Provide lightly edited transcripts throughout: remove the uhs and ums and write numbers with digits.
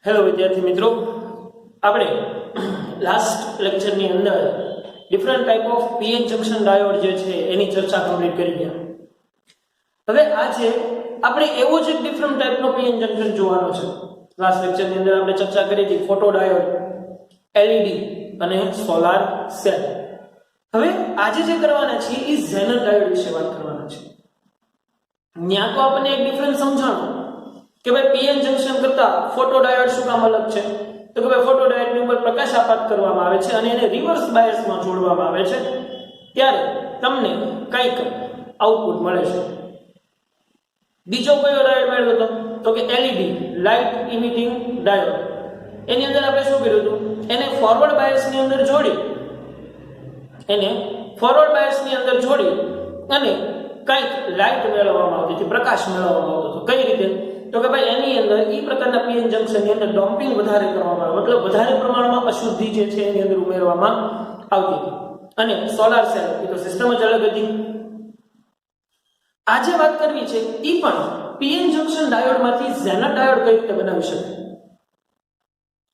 Hello વિદ્યાર્થી મિત્રો, આપણે લાસ્ટ લેક્ચરની અંદર different type of PN junction diode જે છે એની ચર્ચા કમ્પ્લીટ કરી ગયા. હવે આજે આપણે એવો જ એક ડિફરન્ટ ટાઈપનો પીએન જંક્શન જોવાનો છે. લાસ્ટ લેક્ચરની અંદર આપણે ચર્ચા કરી હતી ફોટો ડાયોડ, એલઈડી અને સોલાર સેલ. હવે આજે જે કરવાના છે એ ઝેનર ડાયોડ વિશે વાત કરવાના છે. ત્યાં તો આપણને એક ડિફરન્સ સમજાણો કે ભાઈ પીએન જંક્શન કરતા ફોટો ડાયોડ શું કામ અલગ છે. તો કે ભાઈ ફોટો ડાયોડની ઉપર પ્રકાશ આપાત કરવામાં આવે છે અને એને રિવર્સ બાયસમાં જોડવામાં આવે છે, ત્યારે તમને કંઈક આઉટપુટ મળે છે. બીજો કયો ડાયોડ મળ્યો હતો તો કે એલઈડી, લાઇટ ઇમિટિંગ ડાયોડ. એની અંદર આપણે શું કર્યું હતું, એને ફોરવર્ડ બાયસની અંદર જોડી અને કંઈક લાઇટ મેળવવામાં આવતી હતી, પ્રકાશ મેળવવામાં આવતો હતો. કઈ રીતે? તો કે ભાઈ એની અંદર એ પ્રકારના પીએન જંક્શનની અંદર ડોપિંગ વધારે કરવામાં આવે, મતલબ વધારે પ્રમાણમાં અશુદ્ધિ જે છે એની અંદર ઉમેરવામાં આવતી હતી. અને સોલાર સેલ એ તો સિસ્ટમ જ અલગ હતી. આજે વાત કરવી છે એ પણ પીએન જંક્શન ડાયોડમાંથી ઝેનર ડાયોડ કઈ રીતે બનાવી શકે.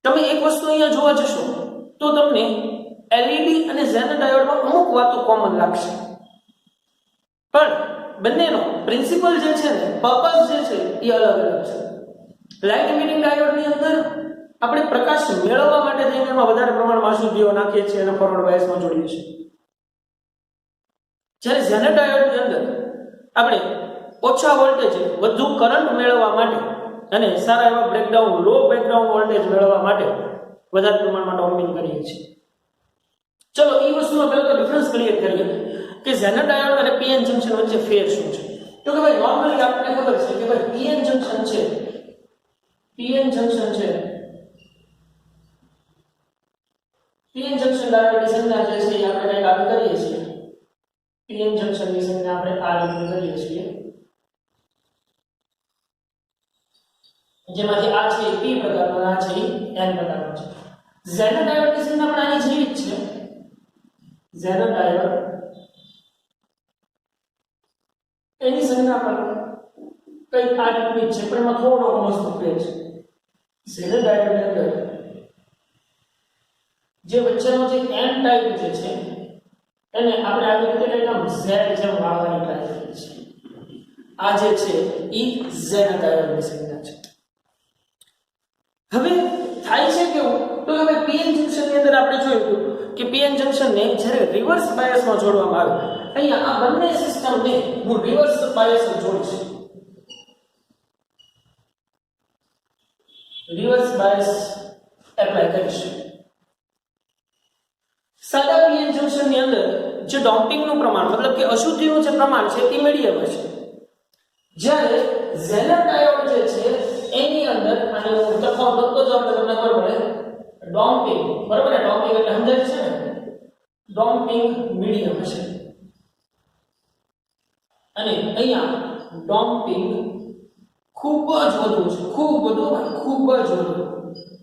તમે એક વસ્તુ અહીંયા જોવા જશો તો તમને એલઈડી અને ઝેનર ડાયોડમાં અમુક વાતો કોમન લાગશે, પણ બંનેનો પ્રિન્સિપલ જે છે ને, પર્પસ જે છે એ અલગ અલગ છે. લાઇટ ઇમિટિંગ ડાયોડની અંદર આપણે પ્રકાશ મેળવવા માટે થઈને એમાં વધારે પ્રમાણમાં અશુદ્ધિઓ નાખીએ છીએ અને ફોરવર્ડ બાયસમાં જોડીએ છીએ. જ્યારે ઝેનર ડાયોડની અંદર આપણે ઓછા વોલ્ટેજ વધુ કરંટ મેળવવા માટે અને સારા એવા લો બ્રેકડાઉન વોલ્ટેજ મેળવવા માટે વધારે પ્રમાણમાં ડોપિંગ કરીએ છીએ. ચલો એ વસ્તુનો પહેલા તો ડિફરન્સ ક્લિયર કરીએ કે ઝેનર ડાયોડ અને પીએન જંક્શન વચ્ચે ફેર શું છે. તો કે ભાઈ નોર્મલી આપણને ખબર છે કે ભાઈ પીએન જંક્શન ડાયોડની સંજ્ઞા જે છે એ આપણે કંઈક આવી કરીએ છીએ. પીએન જંક્શનની સંજ્ઞા આપણે આ રીતે કરીએ છીએ, જેમાંથી આ છે પી પ્રકારનો, આ છે એન પ્રકારનો છે. ઝેનર ડાયોડની સંજ્ઞા આપણે આની જેવી જ છે. ઝેનર ડાયોડ એની સંજ્ઞા પણ કંઈક આ રીતની છે, પણ એમાં થોડો મસ્ત ફેર છે. ઝેનર ડાયોડની અંદર જે વચ્ચેનો જે એન ટાઈપ જે છે એને આપણે આવી રીતે કંઈક આમ ઝેડ જેમ વાળવાની ટ્રાય કરીએ છીએ. આ જે છે એ ઝેનર ડાયોડની સંજ્ઞા છે. હવે થાય છે કેવું, તો હવે પીએન જંક્શનની અંદર આપણે જોયું કે પીએન જંક્શનને જ્યારે રિવર્સ બાયસમાં જોડવામાં આવે, અહીંયા આ બંને સિસ્ટમને હું રિવર્સ બાયસમાં જોડીશ. રિવર્સ બાયસ એપ્લાય કરીશ. સાદા પીએન જંક્શનની અંદર જે ડોપિંગનું પ્રમાણ, મતલબ કે અશુદ્ધિનું જે પ્રમાણ છે એ મીડિયમ હશે. જ્યારે ઝેનર ડાયોડ જે છે એની અંદર આને હું તફાવત લખતો જાઉં તો તમને ખબર પડે. ડોપિંગ, બરાબર ને? ડોપિંગ એટલે સમજાય છે ને, ડોપિંગ મીડિયમ હશે અને અહીંયા ડોપિંગ ખૂબ જ વધુ છે, ખૂબ જ વધુ.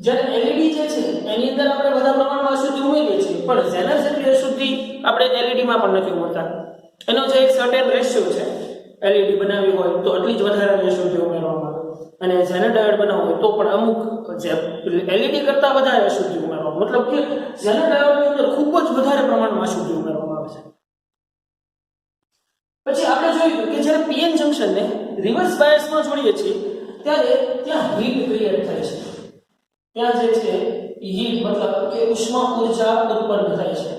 જ્યારે એલઈડી જે છે એની અંદર આપણે બધા પ્રમાણમાં અશુદ્ધિ ઉમેરીએ છીએ, પણ ઝેનર જેટલી અશુદ્ધિ આપણે એલઈડીમાં પણ નથી ઉમેરતા. એનો જે એક સર્ટેન રેશિયો છે, એલઈડી બનાવી હોય તો એટલી જ વધારાની અશુદ્ધિ ઉમેરવામાં આવે, અને ઝેનર ડાયોડ બનાવવો હોય તો પણ અમુક જે એલઈડી કરતાં વધારે અશુદ્ધિ ઉમેરવામાં, મતલબ કે ઝેનર ડાયોડની અંદર ખૂબ જ વધારે પ્રમાણમાં અશુદ્ધિ ઉમેરવામાં આવે છે. પછી આપણે જોયું કે જ્યારે પીએન જંક્શનને રિવર્સ બાયસમાં જોડીએ છીએ ત્યારે ત્યાં હીટ ક્રિએટ થાય છે. ત્યાં જે છે હીટ, મતલબ કે ઉષ્મા ઊર્જા ઉત્પન્ન થાય છે.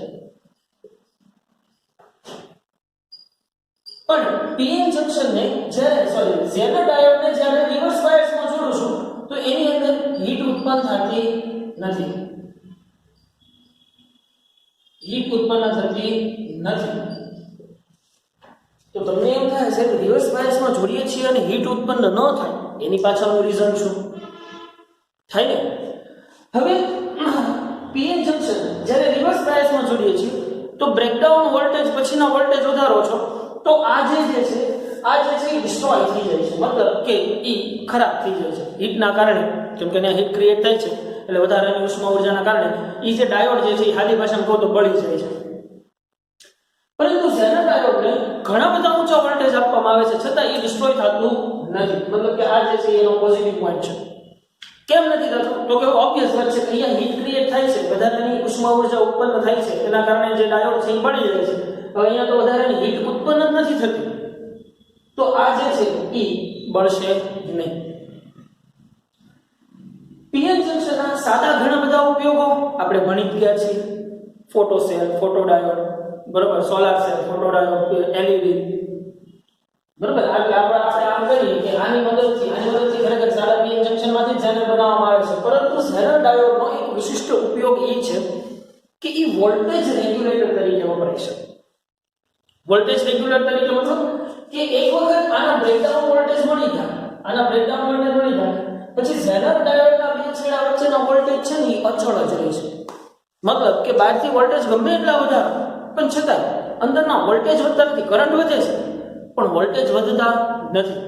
પણ પીએન જંક્શનને જ્યારે ઝેનર ડાયોડને જ્યારે રિવર્સ બાયસમાં જોડું છું તો એની અંદર હીટ ઉત્પન્ન થતી નથી. તો તમને એમ થાય છે કે રિવર્સ બાયસમાં જોડીએ છીએ અને હીટ ઉત્પન્ન ન થાય, એની પાછળનું રીઝન શું થાય ને? હવે પીએન જંક્શન જ્યારે રિવર્સ બાયસમાં જોડીએ છીએ તો બ્રેકડાઉન વોલ્ટેજ પછીના વોલ્ટેજ વધારો છો તો આ જે છે એ ડિસ્ટ્રોય થઈ જાય છે, મતલબ કે એ ખરાબ થઈ જાય છે હીટના કારણે. કેમ કે ત્યાં હીટ ક્રિએટ થાય છે એટલે વધારાની ઉષ્મા ઉર્જાના કારણે એ જે ડાયોડ જે છે એ હાલી ભાષામાં કહો તો બળી જાય છે. પરંતુ ઝેનર ડાયોડને ઘણા બધા ઊંચા વોલ્ટેજ આપવામાં આવે છે છતાં એ ડિસ્ટ્રોય થતું નથી, મતલબ કે આ જે છે એનો પોઝિટિવ પોઈન્ટ છે. કેમ નથી થતું? તો કે ઓબ્વિયસ વાત છે કે અહીંયા હીટ ક્રિએટ થાય છે, વધારાની ઉષ્મા ઉર્જા ઉત્પન્ન થાય છે, તેના કારણે જે ડાયોડ છે એ બળી જાય છે. હવે અહીંયા તો વધારાની હીટ ઉત્પન્ન જ નથી થતી, તો આ જે છે એ બળશે નહીં. પીએન જંકશનના સાદા ઘણા બધા ઉપયોગો આપણે ભણી ગયા છીએ. ફોટો સેલ, ફોટો ડાયોડ, બરોબર, solar cell, photo diode, LED, બરોબર. આપણે આમ કરીએ કે આની મદદથી ખરેખર સાદા પીએન જંકશનમાંથી જ ઝેનર બનાવવામાં આવે છે. પરંતુ ઝેનર ડાયોડનો એક વિશિષ્ટ ઉપયોગ એ છે કે એ વોલ્ટેજ રેગ્યુલેટર તરીકે વપરાય છે. વોલ્ટેજ રેગ્યુલેટર તરીકે મતલબ કે એક વખત આના બ્રેકડાઉન વોલ્ટેજ મળી જાય, પછી ઝેનર ડાયોડના બે છેડા વચ્ચેનો વોલ્ટેજ છે ને એ અચળ જ રહે છે. મતલબ કે બહારથી વોલ્ટેજ ગમે એટલા વધારે પણ છતાં અંદરના વોલ્ટેજ વધતા નથી, કરંટ વધે છે પણ વોલ્ટેજ વધતા નથી.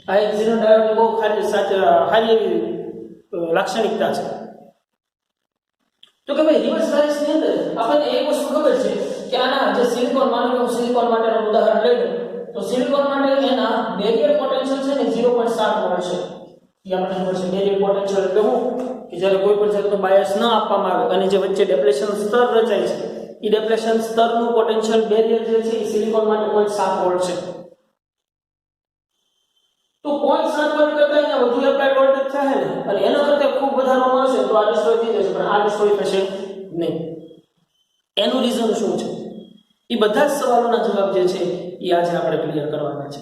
આ એક ઝેનર ડાયોડની બહુ સારી એવી લાક્ષણિકતા છે. તો કે ભાઈ રિવર્સ બાયસની અંદર આપણને એક વસ્તુ ખબર છે કે આના જે સિલિકોન, માનો કે સિલિકોન માટેનું ઉદાહરણ લઈ લો તો સિલિકોન માટે એના બેરિયર પોટેન્શિયલ છે ને 0.7 વોલ્ટ છે. એ આપણે ખબર છે બેરિયર પોટેન્શિયલ એટલે શું કે જ્યારે કોઈ પણ જાતનું બાયસ ન આપવામાં આવે અને જે વચ્ચે ડેપ્લેશન સ્તર રચાય છે એ ડેપ્લેશન સ્તરનું પોટેન્શિયલ બેરિયર જે છે એ સિલિકોન માટે 0.7 વોલ્ટ છે. તો 0.7 વોલ્ટ કરતા અહીંયા વધુ એપ્લાઇડ વોલ્ટેજ થાય ને અને એના કરતા ખૂબ વધારવામાં આવશે તો આ ડિસ્ટ્રોય થઈ જશે, પણ આ ડિસ્ટ્રોય થશે નહીં. એનું રીઝન શું છે? એ બધા જ સવાલોના જવાબ જે છે એ આજે આપણે ક્લિયર કરવાના છે.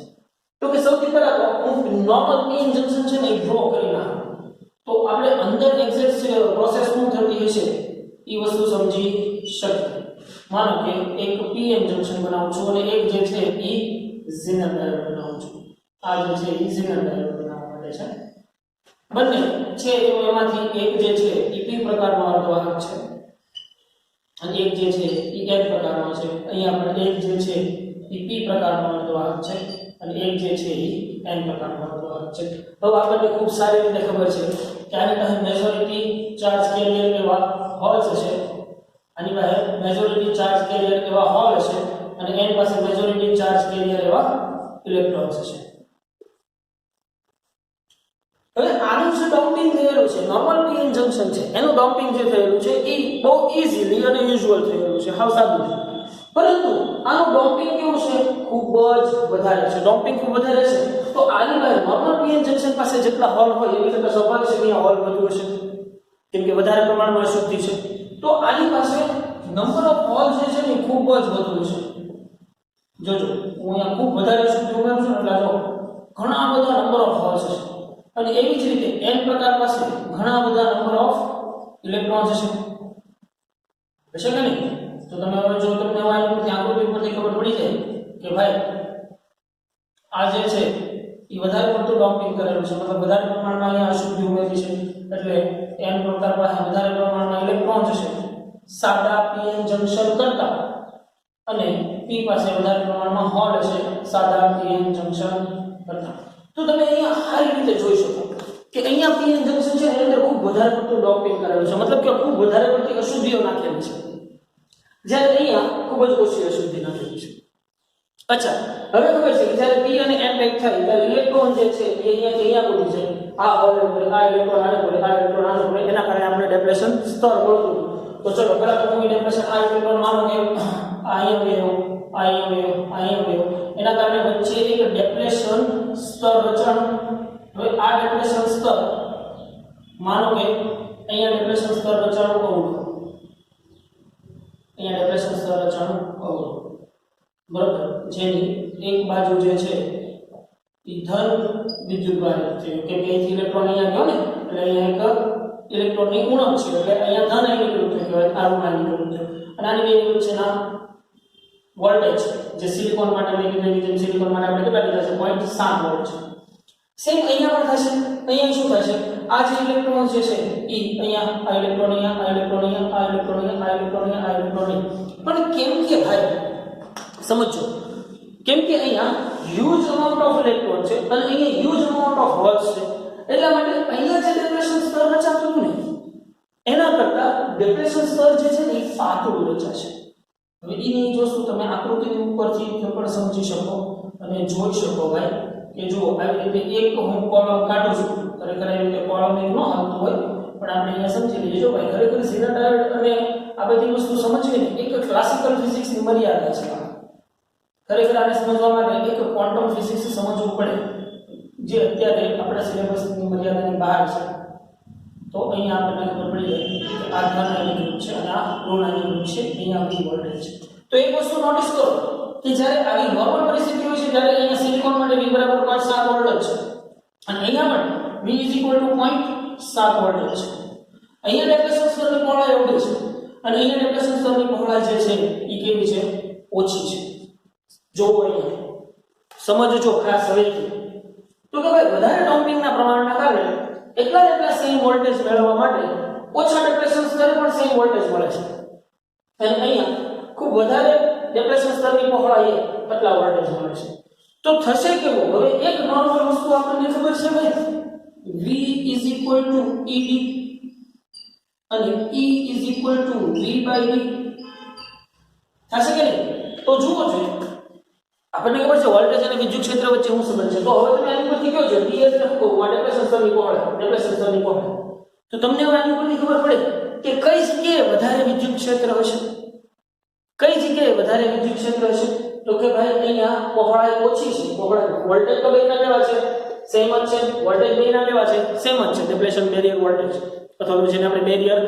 તો કે સૌથી પહેલા તો હું નોર્મલ પીએન જંકશન છે ને એ ડ્રો કરી નાખું તો આપણે અંદર એક્ઝેક્ટ પ્રોસેસ શું થતી હશે એ વસ્તુ સમજી શકીએ. માનો કે એક પીએન જંકશન બનાવું છું અને એક જે છે એ ઝેનર ડાયોડ બનાવું છું. આ જે છે એ ઝેનર ડાયોડ બનાવવા માટે છે. બંને છે એમાંથી એક જે છે એ પી પ્રકારનો અર્ધવાહક છે અને એક જે છે એ એન પ્રકારનો છે. અહીંયા આપણે એક જે છે એ પી પ્રકારનો અર્ધવાહક છે અને એક જે છે એ એન પ્રકારનો અર્ધવાહક છે. હવે આપણને ખૂબ સારી રીતે ખબર છે કે આની પાસે મેજોરિટી ચાર્જ કેરિયર એવા હોલ્સ હશે, આની પાસે મેજોરિટી ચાર્જ કેરિયર એવા હોલ હશે અને એન પાસે મેજોરિટી ચાર્જ કેરિયર એવા ઇલેક્ટ્રોન્સ હશે. હવે આનું જે ડોપિંગ થયેલું છે નોર્મલ પીએન જંકશન છે એનું ડોપિંગ જે થયેલું છે એ બહુ ઈઝીલી અને યુઝ્યુઅલ થયેલું છે, હાવ સાદું છે. પરંતુ આનું ડોપિંગ કેવું છે? ખૂબ જ વધારે છે. ડોપિંગ ખૂબ વધારે છે તો આની પાસે નોર્મલ પીએન જંકશન પાસે જેટલા હોલ હોય એવી રીતે સ્વાભાવિક છે કે અહીંયા હોલ વધુ હશે કેમ કે વધારે પ્રમાણમાં અશુદ્ધિ છે. તો આની પાસે નંબર ઓફ હોલ જે છે ને ખૂબ જ વધુ છે. જોજો હું અહીંયા ખૂબ વધારે અશુદ્ધિ ઉમેરું છું એટલે જો ઘણા બધા નંબર ઓફ હોલ્સ છે અને એવી જ રીતે n પ્રકાર પાસે ઘણા બધા નંબર ઓફ ઇલેક્ટ્રોન્સ હશે કે નહીં? તો તમે હવે જો તમને આની પરથી આકૃતિ પરથી ખબર પડી જાય કે ભાઈ આ જે છે એ વધારે પડતું ડોપિંગ કરેલું છે, મતલબ વધારે પ્રમાણમાં અહીંયા અશુદ્ધિ ઉમેરી છે એટલે n પ્રકાર પાસે વધારે પ્રમાણમાં ઇલેક્ટ્રોન્સ હશે સાદા પીએન જંકશન કરતા અને p પાસે વધારે પ્રમાણમાં હોલ હશે સાદા પીએન જંકશન કરતા. તો તમે અહીંયા સારી રીતે જોઈ શકો કે અહીંયા પીએન જંકશન છે એની અંદર ખૂબ વધારે પડતું ડોપિંગ કરેલું છે, મતલબ કે ખૂબ વધારે પડતી અશુદ્ધિઓ નાખેલી છે જ્યારે અહીંયા ખૂબ જ ઓછી અશુદ્ધિ નાખેલી છે. અચ્છા, હવે ખબર છે કે જ્યારે p અને n પેક થાય ત્યારે ઇલેક્ટ્રોન જે છે એ અહીંયા ઉડી જાય, આ હોલ ઉપર આ ઇલેક્ટ્રોન આને પડે, આ ઇલેક્ટ્રોન આને પડે, એના કારણે આપણે ડેપ્લેશન સ્તર મળતું. તો ચલો પહેલા તો હું ડેપ્લેશન આ ઇલેક્ટ્રોન માનો કે અહીંયા એના કારણે વચ્ચે એક ડેપ્લેશન સ્તર રચન. હવે આ ડેપ્લેશન સ્તર માનો કે અહીંયા ડેપ્લેશન સ્તર રચવાનું કહું, અહીંયા ડેપ્લેશન સ્તર રચવાનું કહું, બરાબર, જેની એક બાજુ જે છે એ ધન વિદ્યુતવાળી છે કે અહીંથી ઇલેક્ટ્રોન અહીંયા ગયો ને એટલે અહીંયા એક ઇલેક્ટ્રોનની ઉણપ છે એટલે અહીંયા ધન આયનિકૃત કહેવાય, આ ઋણ આયનિકૃત છે. અને આની બે વચ્ચેના વોલ્ટેજ જે સિલિકોન માટે મેગ્નેટિક સિલિકોન માટે આપણે કેટલા લીધા છે 0.7 વોલ્ટ છે. સેમ અહીંયા પણ થશે. અહીંયા શું થશે? આ જે ઇલેક્ટ્રોન જે છે એ અહીંયા આ ઇલેક્ટ્રોન અહીંયા આ ઇલેક્ટ્રોન અહીંયા આ ઇલેક્ટ્રોન અહીંયા આ ઇલેક્ટ્રોન અહીંયા આ ઇલેક્ટ્રોન પણ કેમ કે ભાઈ સમજો કેમ કે અહીંયા હ્યુજ અમાઉન્ટ ઓફ ઇલેક્ટ્રોન છે અને અહીંયા હ્યુજ અમાઉન્ટ ઓફ હોલ્સ છે એટલા માટે અહીંયા જે ડેપ્રેશન સ્તર રચાતું ને એના કરતા ડેપ્રેશન સ્તર જે છે ને એ પાતળું રચાશે. હવે એની જ વસ્તુ તમે આકૃતિની ઉપરથી પણ સમજી શકો અને જોઈ શકો ભાઈ કે જો આવી રીતે એક હું કોલમ કાઢું છું, ખરેખર એવી રીતે કોલમ એક ન આવતું હોય પણ આપણે અહીંયા સમજી લઈએ. જો ભાઈ ખરેખર સિલિન્ડર અને આ બધી વસ્તુ સમજવી ને એક ક્લાસિકલ ફિઝિક્સની મર્યાદા છે. ખરેખર આને સમજવા માટે એક ક્વોન્ટમ ફિઝિક્સ સમજવું પડે જે અત્યારે આપણા સિલેબસની મર્યાદાની બહાર છે. તો અહીંયા આપણને ખબર પડી જાય કે આ ધન ગ્રુપ છે અને આ ઋણ ગ્રુપ છે, અહીંયા બી વોલ્ટેજ છે. તો એક વસ્તુ નોટિસ કરો કે જ્યારે આવી નોર્મલ પરિસ્થિતિ હોય છે ત્યારે અહીંયા સિલિકોન માટે V બરાબર 0.7 વોલ્ટ છે અને અહીંયા પણ V 0.7 વોલ્ટ છે. અહીંયા ડેપ્રેશન સ્તરની પહોળાઈ એવડી છે અને અહીંયા ડેપ્રેશન સ્તરની પહોળાઈ જે છે એ કેવી છે? ઓછી છે. જો અહીંયા સમજજો ખાસ હવે તો કે ભાઈ વધારે ડમ્પિંગના પ્રમાણના કારણે એટલા સેમ વોલ્ટેજ મેળવવા માટે ઓછા ડેપ્રેશન સ્તરે પણ સેમ વોલ્ટેજ મળે છે અને અહીંયા ખૂબ વધારે ડેપ્રેશન સ્તરની પહોળાઈએ એટલા વોલ્ટેજ મળે છે. તો થશે કેવું? હવે એક નોર્મલ વસ્તુ આપણને ખબર છે ભાઈ V ED અને E V/V થશે કે નહીં? તો જુઓ છો આપણને ખબર છે વોલ્ટેજ અને વિદ્યુત ક્ષેત્ર વચ્ચે શું સંબંધ છે. તો હવે તમે આની પરથી કહો છો D એટલે શું કહું? ડેપ્રેશન સ્તરની પહોળાઈ. તો તમને હવે આની પરથી ખબર પડે કે કઈ જગ્યાએ વધારે વિદ્યુત ક્ષેત્ર હશે, કઈ જગ્યાએ વધારે વિદ્યુત ક્ષેત્ર હશે. તો કે ભાઈ અહીંયા પહોળાઈ ઓછી છે. પહોળાઈ વોલ્ટેજ તો બેના લેવા છે સેમ જ છે, વોલ્ટેજ બેના લેવા છે સેમ જ છે, ડેપ્રેશન બેરિયર વોલ્ટેજ અથવા તો જેને આપણે બેરિયર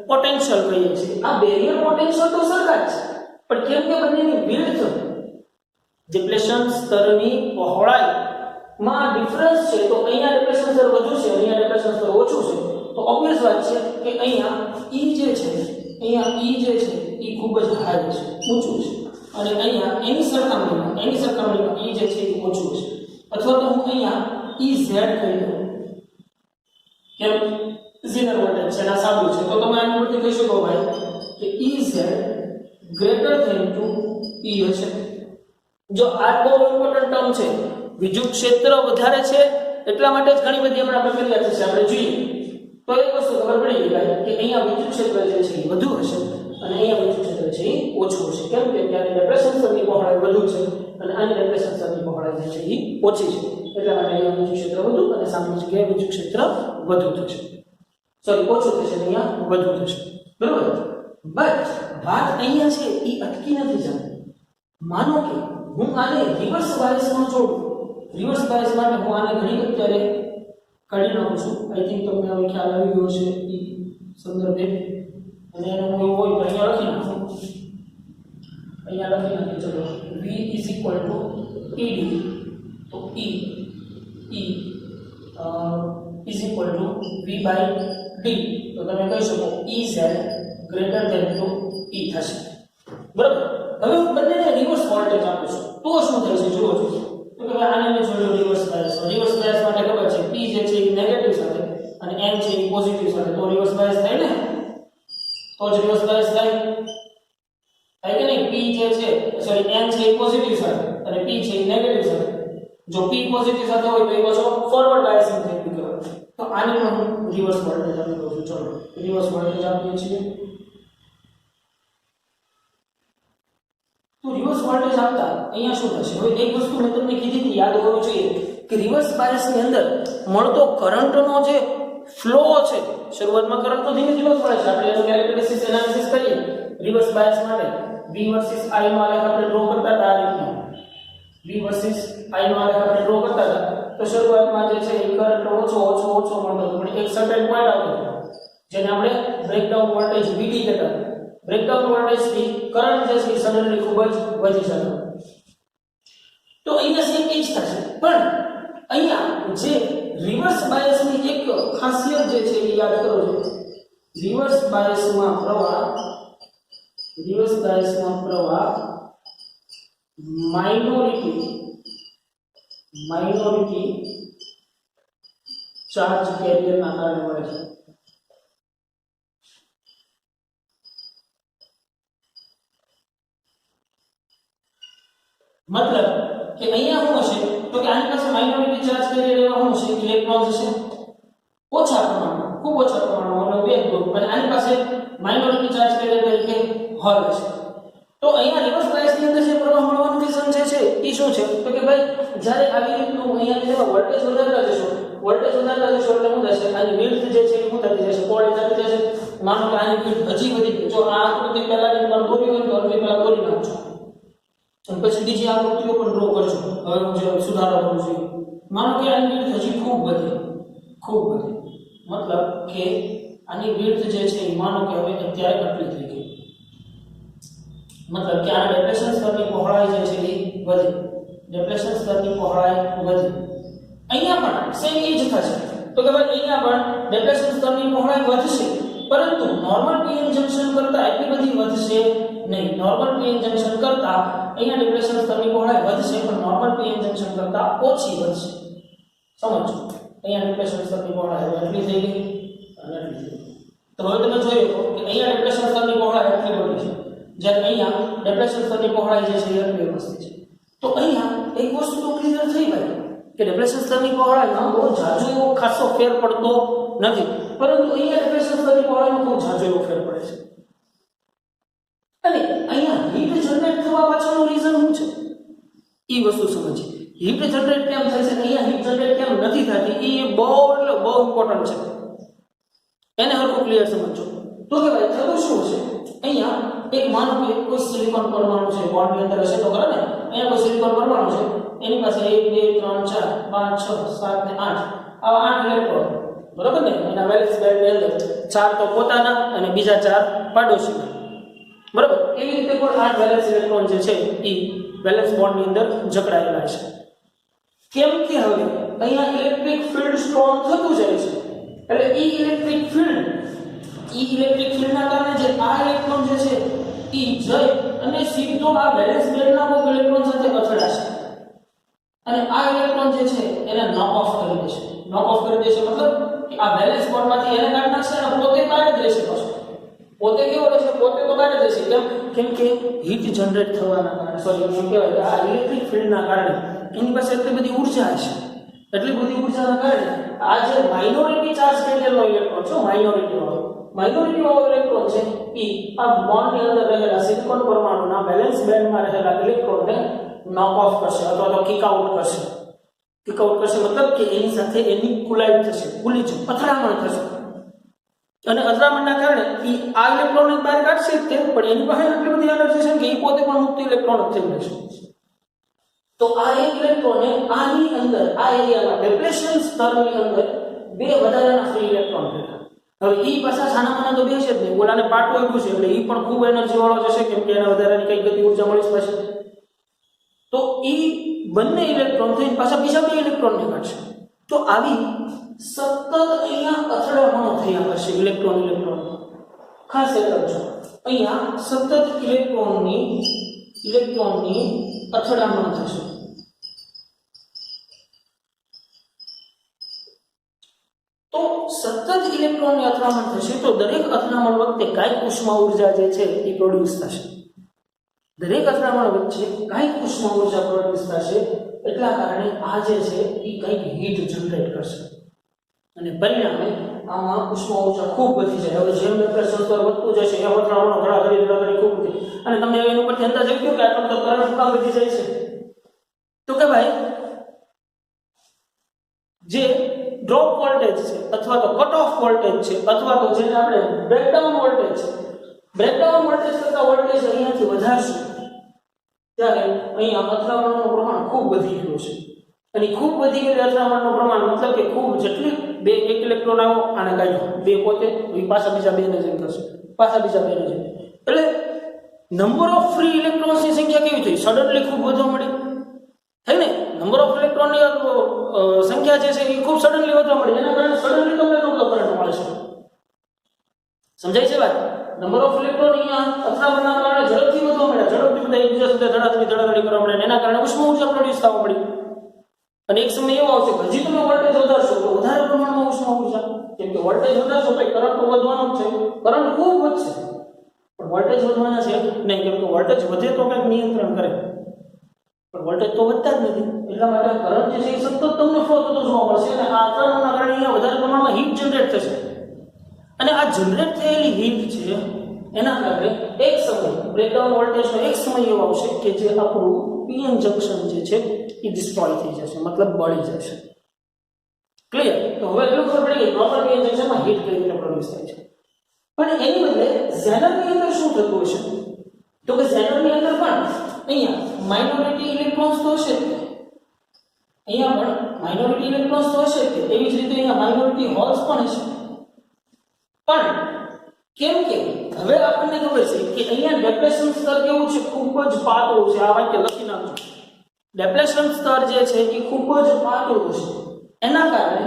પોટેન્શિયલ કહીએ છીએ. આ બેરિયર પોટેન્શિયલ તો સરખા જ છે પણ કેમ કે બંનેની વિડ્થ ડિપ્લેશન સ્તરની પહોળાઈમાં ડિફરન્સ છે. તો અહીંયા ડિપ્લેશન સ્તર વધુ છે, અહીંયા ડિપ્લેશન સ્તર ઓછું છે. તો ઓબ્વિયસ વાત છે કે અહીંયા E જે છે એ ખૂબ જ હાઈ છે, ઊંચું છે અને અહીંયા એની સરખામણીમાં E જે છે એ ઓછું છે. અથવા તો હું અહીંયા EZ કહી દઉં કેમ ઝીરો વોલ્ટેજ છે ના સાદું છે. તો તમે આની પરથી કહી શકો ભાઈ કે EZ greater than two E હશે. જો આ બહુ ઇમ્પોર્ટન્ટ ટર્મ છે, વિદ્યુત ક્ષેત્ર વધારે છે એટલા માટે જ ઘણી બધી હમણાં પ્રક્રિયા થશે આપણે જોઈએ. તો એક વસ્તુ ખબર પડી ગઈ કે અહીંયા વિદ્યુત ક્ષેત્ર જે છે એ વધુ હશે અને અહીંયા વિદ્યુત ક્ષેત્ર છે એ ઓછું હશે. કેમ કે ત્યારે ડેપ્રેશન સ્તરની પહોળાઈ વધુ છે અને આની ડેપ્રેશન સ્તરની પહોળાઈ જે છે એ ઓછી છે. એટલા માટે અહીંયા વિદ્યુત ક્ષેત્ર વધુ અને સામેની જગ્યાએ વિદ્યુત ક્ષેત્ર વધુ થશે, સોરી ઓછું થશે અને અહીંયા વધુ થશે. બરોબર? બટ વાત અહીંયા છે એ અટકી નથી જતી. માનો કે હું આને રિવર્સ બાયસમાં જોડું. રિવર્સ બાયસ માટે હું આને ઘણી અત્યારે કાઢી નાખું છું. આઈ થિંક તમને હવે ખ્યાલ આવી ગયો છે એ સંદર્ભે. અને એનો હું એવું હોય તો અહીંયા લખી નાખું. ચલો V ED તો E V/D તો તમે કહી શકો EZ greater than two E થશે. બરાબર? હવે હું બંનેને રિવર્સ વોલ્ટેજ આપું છું તો શું થશે જુઓ છો. તો કે આને મેં જોડ્યો રિવર્સ બાયસ. રિવર્સ બાયસ માટે ખબર છે P જે છે એ નેગેટિવ સાથે અને N છે એ પોઝિટિવ સાથે. તો રિવર્સ બાયસ થાય ને, તો જ રિવર્સ બાયસ થાય કે નહીં? P જે છે સોરી N છે એ પોઝિટિવ સાથે અને P છે એ નેગેટિવ સાથે. જો P પોઝિટિવ સાથે હોય તો એ પાછો ફોરવર્ડ બાયસિંગ થઈ ગયું. તો આને પણ હું રિવર્સ વોલ્ટેજ આપી દઉં છું. ચલો રિવર્સ વોલ્ટેજ આપીએ છીએ. તો રિવર્સ વોલ્ટેજ આપતા અહીંયા શું થશે? હવે એક વસ્તુ મેં તમને કીધી હતી યાદ હોવી જોઈએ કે રિવર્સ બાયસની અંદર મળતો કરંટનો જે ફ્લો છે, શરૂઆતમાં કરંટ તો ધીમે ધીમે મળે છે. આપણે એનું કેરેક્ટરિસ્ટિક્સ એનાલિસિસ કરીએ રિવર્સ બાયસ માટે V વર્સિસ I નો આલેખ આપણે ડ્રો કરતા હતા. આ રીતનો V વર્સિસ I નો આલેખ આપણે ડ્રો કરતા હતા. તો શરૂઆતમાં જે છે એ કરંટ ઓછો મળતો હતો પણ એક સર્ટેન પોઈન્ટ આવતો હતો જેને આપણે બ્રેકડાઉન વોલ્ટેજ VD કહેતા હતા. બ્રેકડાઉન વોલ્ટેજ થી કરંટ જે છે સડનલી ખૂબ જ વધી જતો. તો અહીંયા સેમ એ જ થશે. પણ અહીંયા જે રિવર્સ બાયસની એક ખાસિયત જે છે એ યાદ કરો છો. રિવર્સ બાયસમાં પ્રવાહ માઇનોરિટી ચાર્જ કેરિયરના કારણે મળે છે. मतलब કે અહીંયા શું હશે તો કે આની પાસે માઇનોરિટી ચાર્જ કેરિયર એવા શું હશે? ઇલેક્ટ્રોન્સ હશે ઓછા પ્રમાણમાં, ખૂબ ઓછા પ્રમાણમાં, એટલે બે ગ્રુપ. અને આની પાસે માઇનોરિટી ચાર્જ કેરિયર તરીકે હોલ હશે. તો અહીંયા રિવર્સ બાયસની અંદર જે પ્રવાહ મળવાનું રીઝન જે છે એ શું છે તો કે ભાઈ જ્યારે આવી રીતનું અહીંયા જે વોલ્ટેજ વધારતા જશો એટલે શું થશે આની વિડ્થ જે છે એ શું થતી જશે પહોળી થતી જશે માનો કે આની વિડ્થ હજી વધી ગઈ જો આ આકૃતિ પહેલાની પર દોરી હોય તો આકૃતિ પહેલા દોરી નાખજો અને પછી બીજી આકૃતિઓ પણ ડ્રો કરજો હવે હું જે સુધારો કરું છું માનો કે આની વિડ્થ હજી ખૂબ વધે મતલબ કે આની વિડ્થ જે છે એ માનો કે હવે અત્યારે આટલી થઈ ગઈ मतलब कि આ ડેપ્રેશન સ્તરની પહોળાઈ જે છે એ વધે ડેપ્રેશન સ્તરની પહોળાઈ વધે અહીંયા પણ સેમ એ જ થશે તો કે ભાઈ અહીંયા પણ ડેપ્રેશન સ્તરની પહોળાઈ વધશે પરંતુ નોર્મલ પીએન જંકશન કરતા એટલી બધી વધશે નહીં નોર્મલ પીએન જંકશન કરતા અહીંયા ડેપ્રેશન સ્તરની પહોળાઈ વધશે પણ નોર્મલ પીએન જંકશન કરતા ઓછી વધશે સમજો અહીંયા ડેપ્રેશન સ્તરની પહોળાઈ એટલી થઈ ગઈ અને એટલી થઈ ગઈ તો હવે તમે જોયો કે અહીંયા ડેપ્રેશન સ્તરની પહોળાઈ એટલી બધી છે જ્યારે અહીંયા ડેપ્રેશન સ્તરની પહોળાઈ જે છે એ એટલી વ્યવસ્થિત છે તો અહીંયા એક વસ્તુ તો ક્લિયર થઈ ભાઈ કે ડેપ્રેશન સ્તરની પહોળાઈમાં બહુ ઝાઝો એવો ખાસો ફેર પડતો નથી પરંતુ અહીંયા ડેપ્રેશન સ્તરની પહોળાઈમાં બહુ ઝાઝો એવો ફેર પડે છે અને અહીંયા હીટ જનરેટ થવા પાછળનું રીઝન શું છે એ વસ્તુ સમજીએ હીટ જનરેટ કેમ થાય છે અહીંયા હીટ જનરેટ કેમ નથી થતી એ બહુ એટલે બહુ ઇમ્પોર્ટન્ટ છે એને હરખું ક્લિયર સમજો તો કે ભાઈ થતું શું છે અહીંયા એક માનો કે કોઈ સિલિકોન પરમાણુ છે બોન્ડની અંદર હશે તો ખરા ને અહીંયા કોઈ સિલિકોન પરમાણુ છે એની પાસે 1 2 3 4 5 6 7 ને 8 આવા 8 ઇલેક્ટ્રોન બરાબર ને એના વેલેન્સ બેન્ડની અંદર 4 તો પોતાના અને બીજા 4 પાડોશીના બરાબર એવી રીતે કોઈ 8 વેલેન્સ ઇલેક્ટ્રોન જે છે એ વેલેન્સ બોન્ડની અંદર જકડાયેલા છે કેમ કે હવે અહીંયા ઇલેક્ટ્રિક ફિલ્ડ સ્ટ્રોંગ થતું જાય છે એટલે ઈ ઇલેક્ટ્રિક ફિલ્ડના કારણે જે આ ઇલેક્ટ્રોન જે છે એ જઈ અને સીધો આ વેલેન્સ બેન્ડના કોઈ ઇલેક્ટ્રોન સાથે અથડાશે અને આ ઇલેક્ટ્રોન જે છે એને નોક ઓફ કરી દેશે મતલબ કે આ વેલેન્સ બોન્ડમાંથી એને કાઢી નાખશે અને પોતે બહાર જ રહેશે પોતે કેવો રહેશે પોતે તો બહાર જ રહેશે કેમ કે હીટ જનરેટ થવાના કારણે સોરી એમ કહેવાય કે આ ઇલેક્ટ્રિક ફિલ્ડના કારણે એની પાસે એટલી બધી ઉર્જા હશે એટલી બધી ઉર્જાના કારણે આ જે માઇનોરિટી ચાર્જ કેટેલનો ઇલેક્ટ્રોન છે માઇનોરિટી વાળો ઇલેક્ટ્રોન છે એ આ બોન્ડની અંદર રહેલા સિલિકોન પરમાણુના વેલેન્સ બેન્ડમાં રહેલા ઇલેક્ટ્રોનને નોક ઓફ કરશે અથવા તો કિક આઉટ કરશે મતલબ કે એની સાથે એની કોલાઇડ થશે ભૂલી જ અથડામણ થશે અને અથડામણના કારણે એ આ ઇલેક્ટ્રોનને બહાર કાઢશે તે પણ એની પાસે એટલી બધી એનર્જી છે કે એ પોતે પણ મુક્ત ઇલેક્ટ્રોન થઈ જશે તો આ એક ઇલેક્ટ્રોને આની અંદર આ એરિયામાં ડેપ્લેશન સ્તરની અંદર બે વધારાના ફ્રી ઇલેક્ટ્રોન ભેગા હવે ઈ પાછા સાનામાના તો બે છે જ નહીં ઓલાને પાટો આપ્યું છે એટલે ઈ પણ ખૂબ એનર્જી વાળો જશે કેમ કે એને વધારાની કઈ ગતિ ઉર્જા મળી પાસે તો ઈ બંને ઇલેક્ટ્રોન થઈને પાછા બીજા બે ઇલેક્ટ્રોનને કાઢશે તો આવી સતત અહીંયા અથડામણો થયા કરશે ઇલેક્ટ્રોન ખાસ યાદ રાખજો અહીંયા સતત ઇલેક્ટ્રોનની અથડામણ થશે તો સતત ઇલેક્ટ્રોનની અથડામણ થશે તો દરેક અથડામણ વખતે કાંઈક ઉષ્મા ઉર્જા જે છે એ પ્રોડ્યુસ થશે દરેક અથડામણ વચ્ચે કાંઈક ઉષ્મા ઉર્જા પ્રોડ્યુસ થશે એટલા કારણે આ જે છે એ કંઈક હીટ જનરેટ કરશે અને પરિણામે આમાં ઉષ્મા ઉર્જા ખૂબ વધી જાય હવે જેમ ડેપ્રેશન સ્તર વધતું જશે એમ અથડામણો ઘડાઘડી ખૂબ વધી અને તમને એની ઉપરથી અંદાજ આવી ગયો કે આટલો તો કરંટ કામ વધી જાય છે તો કે ભાઈ જે ડ્રોપ વોલ્ટેજ છે અથવા તો કટ ઓફ વોલ્ટેજ છે અથવા તો જેને આપણે બ્રેકડાઉન વોલ્ટેજ કરતા વોલ્ટેજ અહીંયાથી વધારશું ત્યારે અહીંયા અથડામણનું પ્રમાણ ખૂબ વધી ગયું છે અને ખૂબ વધી ગયેલું અથડામણનું પ્રમાણ મતલબ કે ખૂબ જેટલી બે એક ઇલેક્ટ્રોન આવો આને કાઢ્યો બે પોતે પાછા બીજા બેને જઈને કરશે એટલે નંબર ઓફ ફ્રી ઇલેક્ટ્રોન્સની સંખ્યા કેવી થઈ સડનલી ખૂબ વધવા મળી હે ને નંબર ઓફ ઇલેક્ટ્રોનની સંખ્યા જે છે એ ખૂબ સડનલી વધવા મળી એના કારણે સડનલી તમને કેટલો કરંટ મળે છે સમજાય છે વાત નંબર ઓફ ઇલેક્ટ્રોન અહીંયા અથડામણના કારણે ઝડપથી વધવા મળ્યા ઝડપથી બધા એકબીજા સાથે ધડાધડી કરવા મળે એના કારણે ઉષ્મા ઉર્જા પ્રોડ્યુસ થવા મળી અને એક સમય એવો આવશે કે હજી તમે વોલ્ટેજ વધારશો તો વધારે પ્રમાણમાં ઉષ્મા ઉર્જા કેમ કે વોલ્ટેજ વધારશો તો કરંટ તો વધવાનો જ છે કરંટ ખૂબ વધશે પણ વોલ્ટેજ વધવાના છે નહીં કેમ કે વોલ્ટેજ વધે તો કંઈક નિયંત્રણ કરે પણ વોલ્ટેજ તો વધતા જ નથી એટલા માટે કરંટ જે છે એ સતત તમને ફ્લો થતો જોવા મળશે અને આ અથડામણના કારણે અહીંયા વધારે પ્રમાણમાં હીટ જનરેટ થશે અને આ જનરેટ થયેલી હીટ છે એના કારણે એક સમય બ્રેકડાઉન વોલ્ટેજનો એક સમય એવો આવશે કે જે આપણું પીએન જંક્શન જે છે એ ડિસ્ટ્રોય થઈ જશે, મતલબ બળી જશે. ક્લિયર? તો હવે એટલું ખબર પડી કે પ્રોપર પીએન જંક્શનમાં હીટ કઈ રીતે પ્રોડ્યુસ થાય છે. પણ એની બદલે ઝેનરની અંદર શું થતું હશે? તો કે ઝેનરની અંદર પણ અહીંયા માઇનોરિટી ઇલેક્ટ્રોન્સ તો હશે જ, અહીંયા પણ માઇનોરિટી ઇલેક્ટ્રોન્સ તો હશે જ, એવી જ રીતે અહીંયા માઇનોરિટી હોલ્સ પણ હશે. પણ કેમ કે હવે આપણને ખબર છે કે અહીંયા ડેપ્લેશન સ્તર કેવું છે, ખૂબ જ પાતળું છે. આ વાક્ય લખી નાખજો. ડેપ્લેશન સ્તર જે છે એ ખૂબ જ પાતળું છે. એના કારણે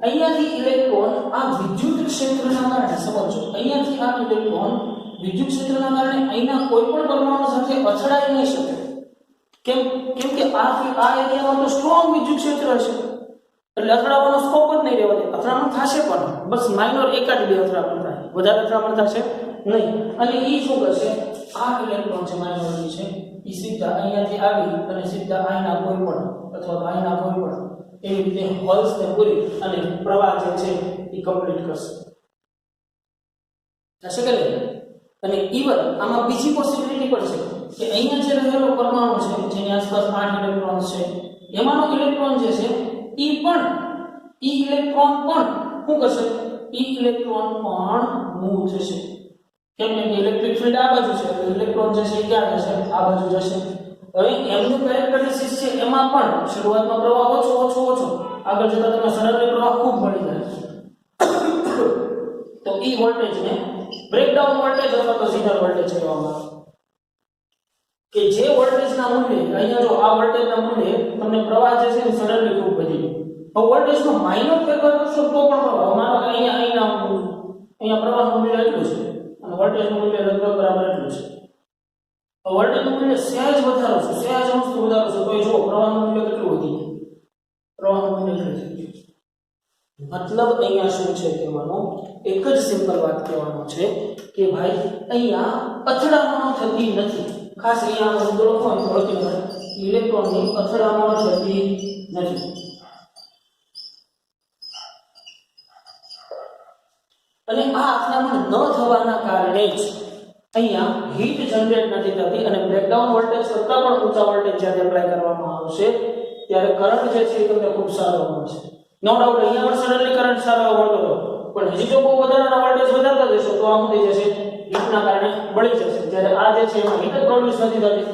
અહીંયાથી ઇલેક્ટ્રોન આ વિદ્યુત ક્ષેત્રના કારણે, સમજો, અહીંયાથી આ ઇલેક્ટ્રોન વિદ્યુત ક્ષેત્રના કારણે અહીંના કોઈ પણ પરમાણુ સાથે અથડાઈ નહીં શકે. કેમ કે આ એરિયામાં તો સ્ટ્રોંગ વિદ્યુત ક્ષેત્ર હશે, એટલે અથડાવાનો સ્કોપ જ નહીં રહેવા દે. અથડામણ થશે પણ બસ માઇનોર એકાદ બે અથડામણ થાય, વધારે અથડામણ થશે નહીં. અને એ શું કરશે, આ ઇલેક્ટ્રોન છે માઇનોરિટી છે, એ સીધા અહીંયાથી આવી અને સીધા અહીંના કોઈ પણ અથવા અહીંના કોઈ પણ એવી રીતે હોલ્સને પૂરી અને પ્રવાહ જે છે એ કમ્પ્લીટ કરશે. થશે કે નહીં? અને ઇવન આમાં બીજી પોસિબિલિટી પણ છે કે અહીંયા જે રહેલો પરમાણુ છે જેની આસપાસ 8 ઇલેક્ટ્રોન છે, એમાંનો ઇલેક્ટ્રોન જે છે ઈ ઇલેક્ટ્રોન પણ શું કરશે, ઈ ઇલેક્ટ્રોન પણ મૂવ થશે. કેમ કે ઇલેક્ટ્રિક ફીલ્ડ આ બાજુ છે, ઇલેક્ટ્રોન જે છે એ ક્યાં જશે, આ બાજુ જશે. હવે એમનું કેરેક્ટરિસ્ટિક્સ છે એમાં પણ શરૂઆતમાં પ્રવાહ ઓછો આગળ જતા તમે સડનલી પ્રવાહ ખૂબ મળી જાય. તો ઈ વોલ્ટેજને બ્રેકડાઉન વોલ્ટેજ અથવા તો ઝીનર વોલ્ટેજ કહેવામાં આવે. કે જે વોલ્ટેજના મૂલ્ય અહીંયા જો આ વોલ્ટેજના મૂલ્ય તમને પ્રવાહ જે છે સડનલી ખૂબ વધી જાય. હવે વોલ્ટેજનો માઇનર ફેરફાર કરશો તો પણ પ્રવાહ, માનો કે અહીંયા પ્રવાહનું મૂલ્ય એટલું છે અને વોલ્ટેજનું મૂલ્ય લગભગ બરાબર એટલું છે. વોલ્ટેજનું મૂલ્ય સહેજ વધારો છે, સહેજ વસ્તુ વધારો છે, તો જો પ્રવાહનું મૂલ્ય કેટલું વધી જાય, પ્રવાહનું મૂલ્ય કેટલું થઈ જાય. મતલબ અહીંયા શું છે કહેવાનું, એક જ સિમ્પલ વાત કહેવાનું છે કે ભાઈ અહીંયા અથડામણો થતી નથી. ખાસ અહીંયા મુદ્દો લખવાનો હોય ઇલેક્ટ્રોનની અથડામણો થતી નથી. અને આ અથડામણ ન થવાના કારણે જ અહીંયા હીટ જનરેટ નથી થતી અને બ્રેકડાઉન વોલ્ટેજ કરતાં પણ ઊંચા વોલ્ટેજ જ્યારે એપ્લાય કરવામાં આવશે ત્યારે કરંટ જે છે એ તમને ખૂબ સારો મળશે. નો ડાઉટ અહીંયા પણ સડનલી કરંટ સારો મળતો હતો, પણ હજી જો બહુ વધારાના વોલ્ટેજ વધારતા જશો તો આ થઈ જશે, હીટના કારણે બળી જશે. જ્યારે આ જે છે એમાં હીટ પ્રોડ્યુસ નથી થતી,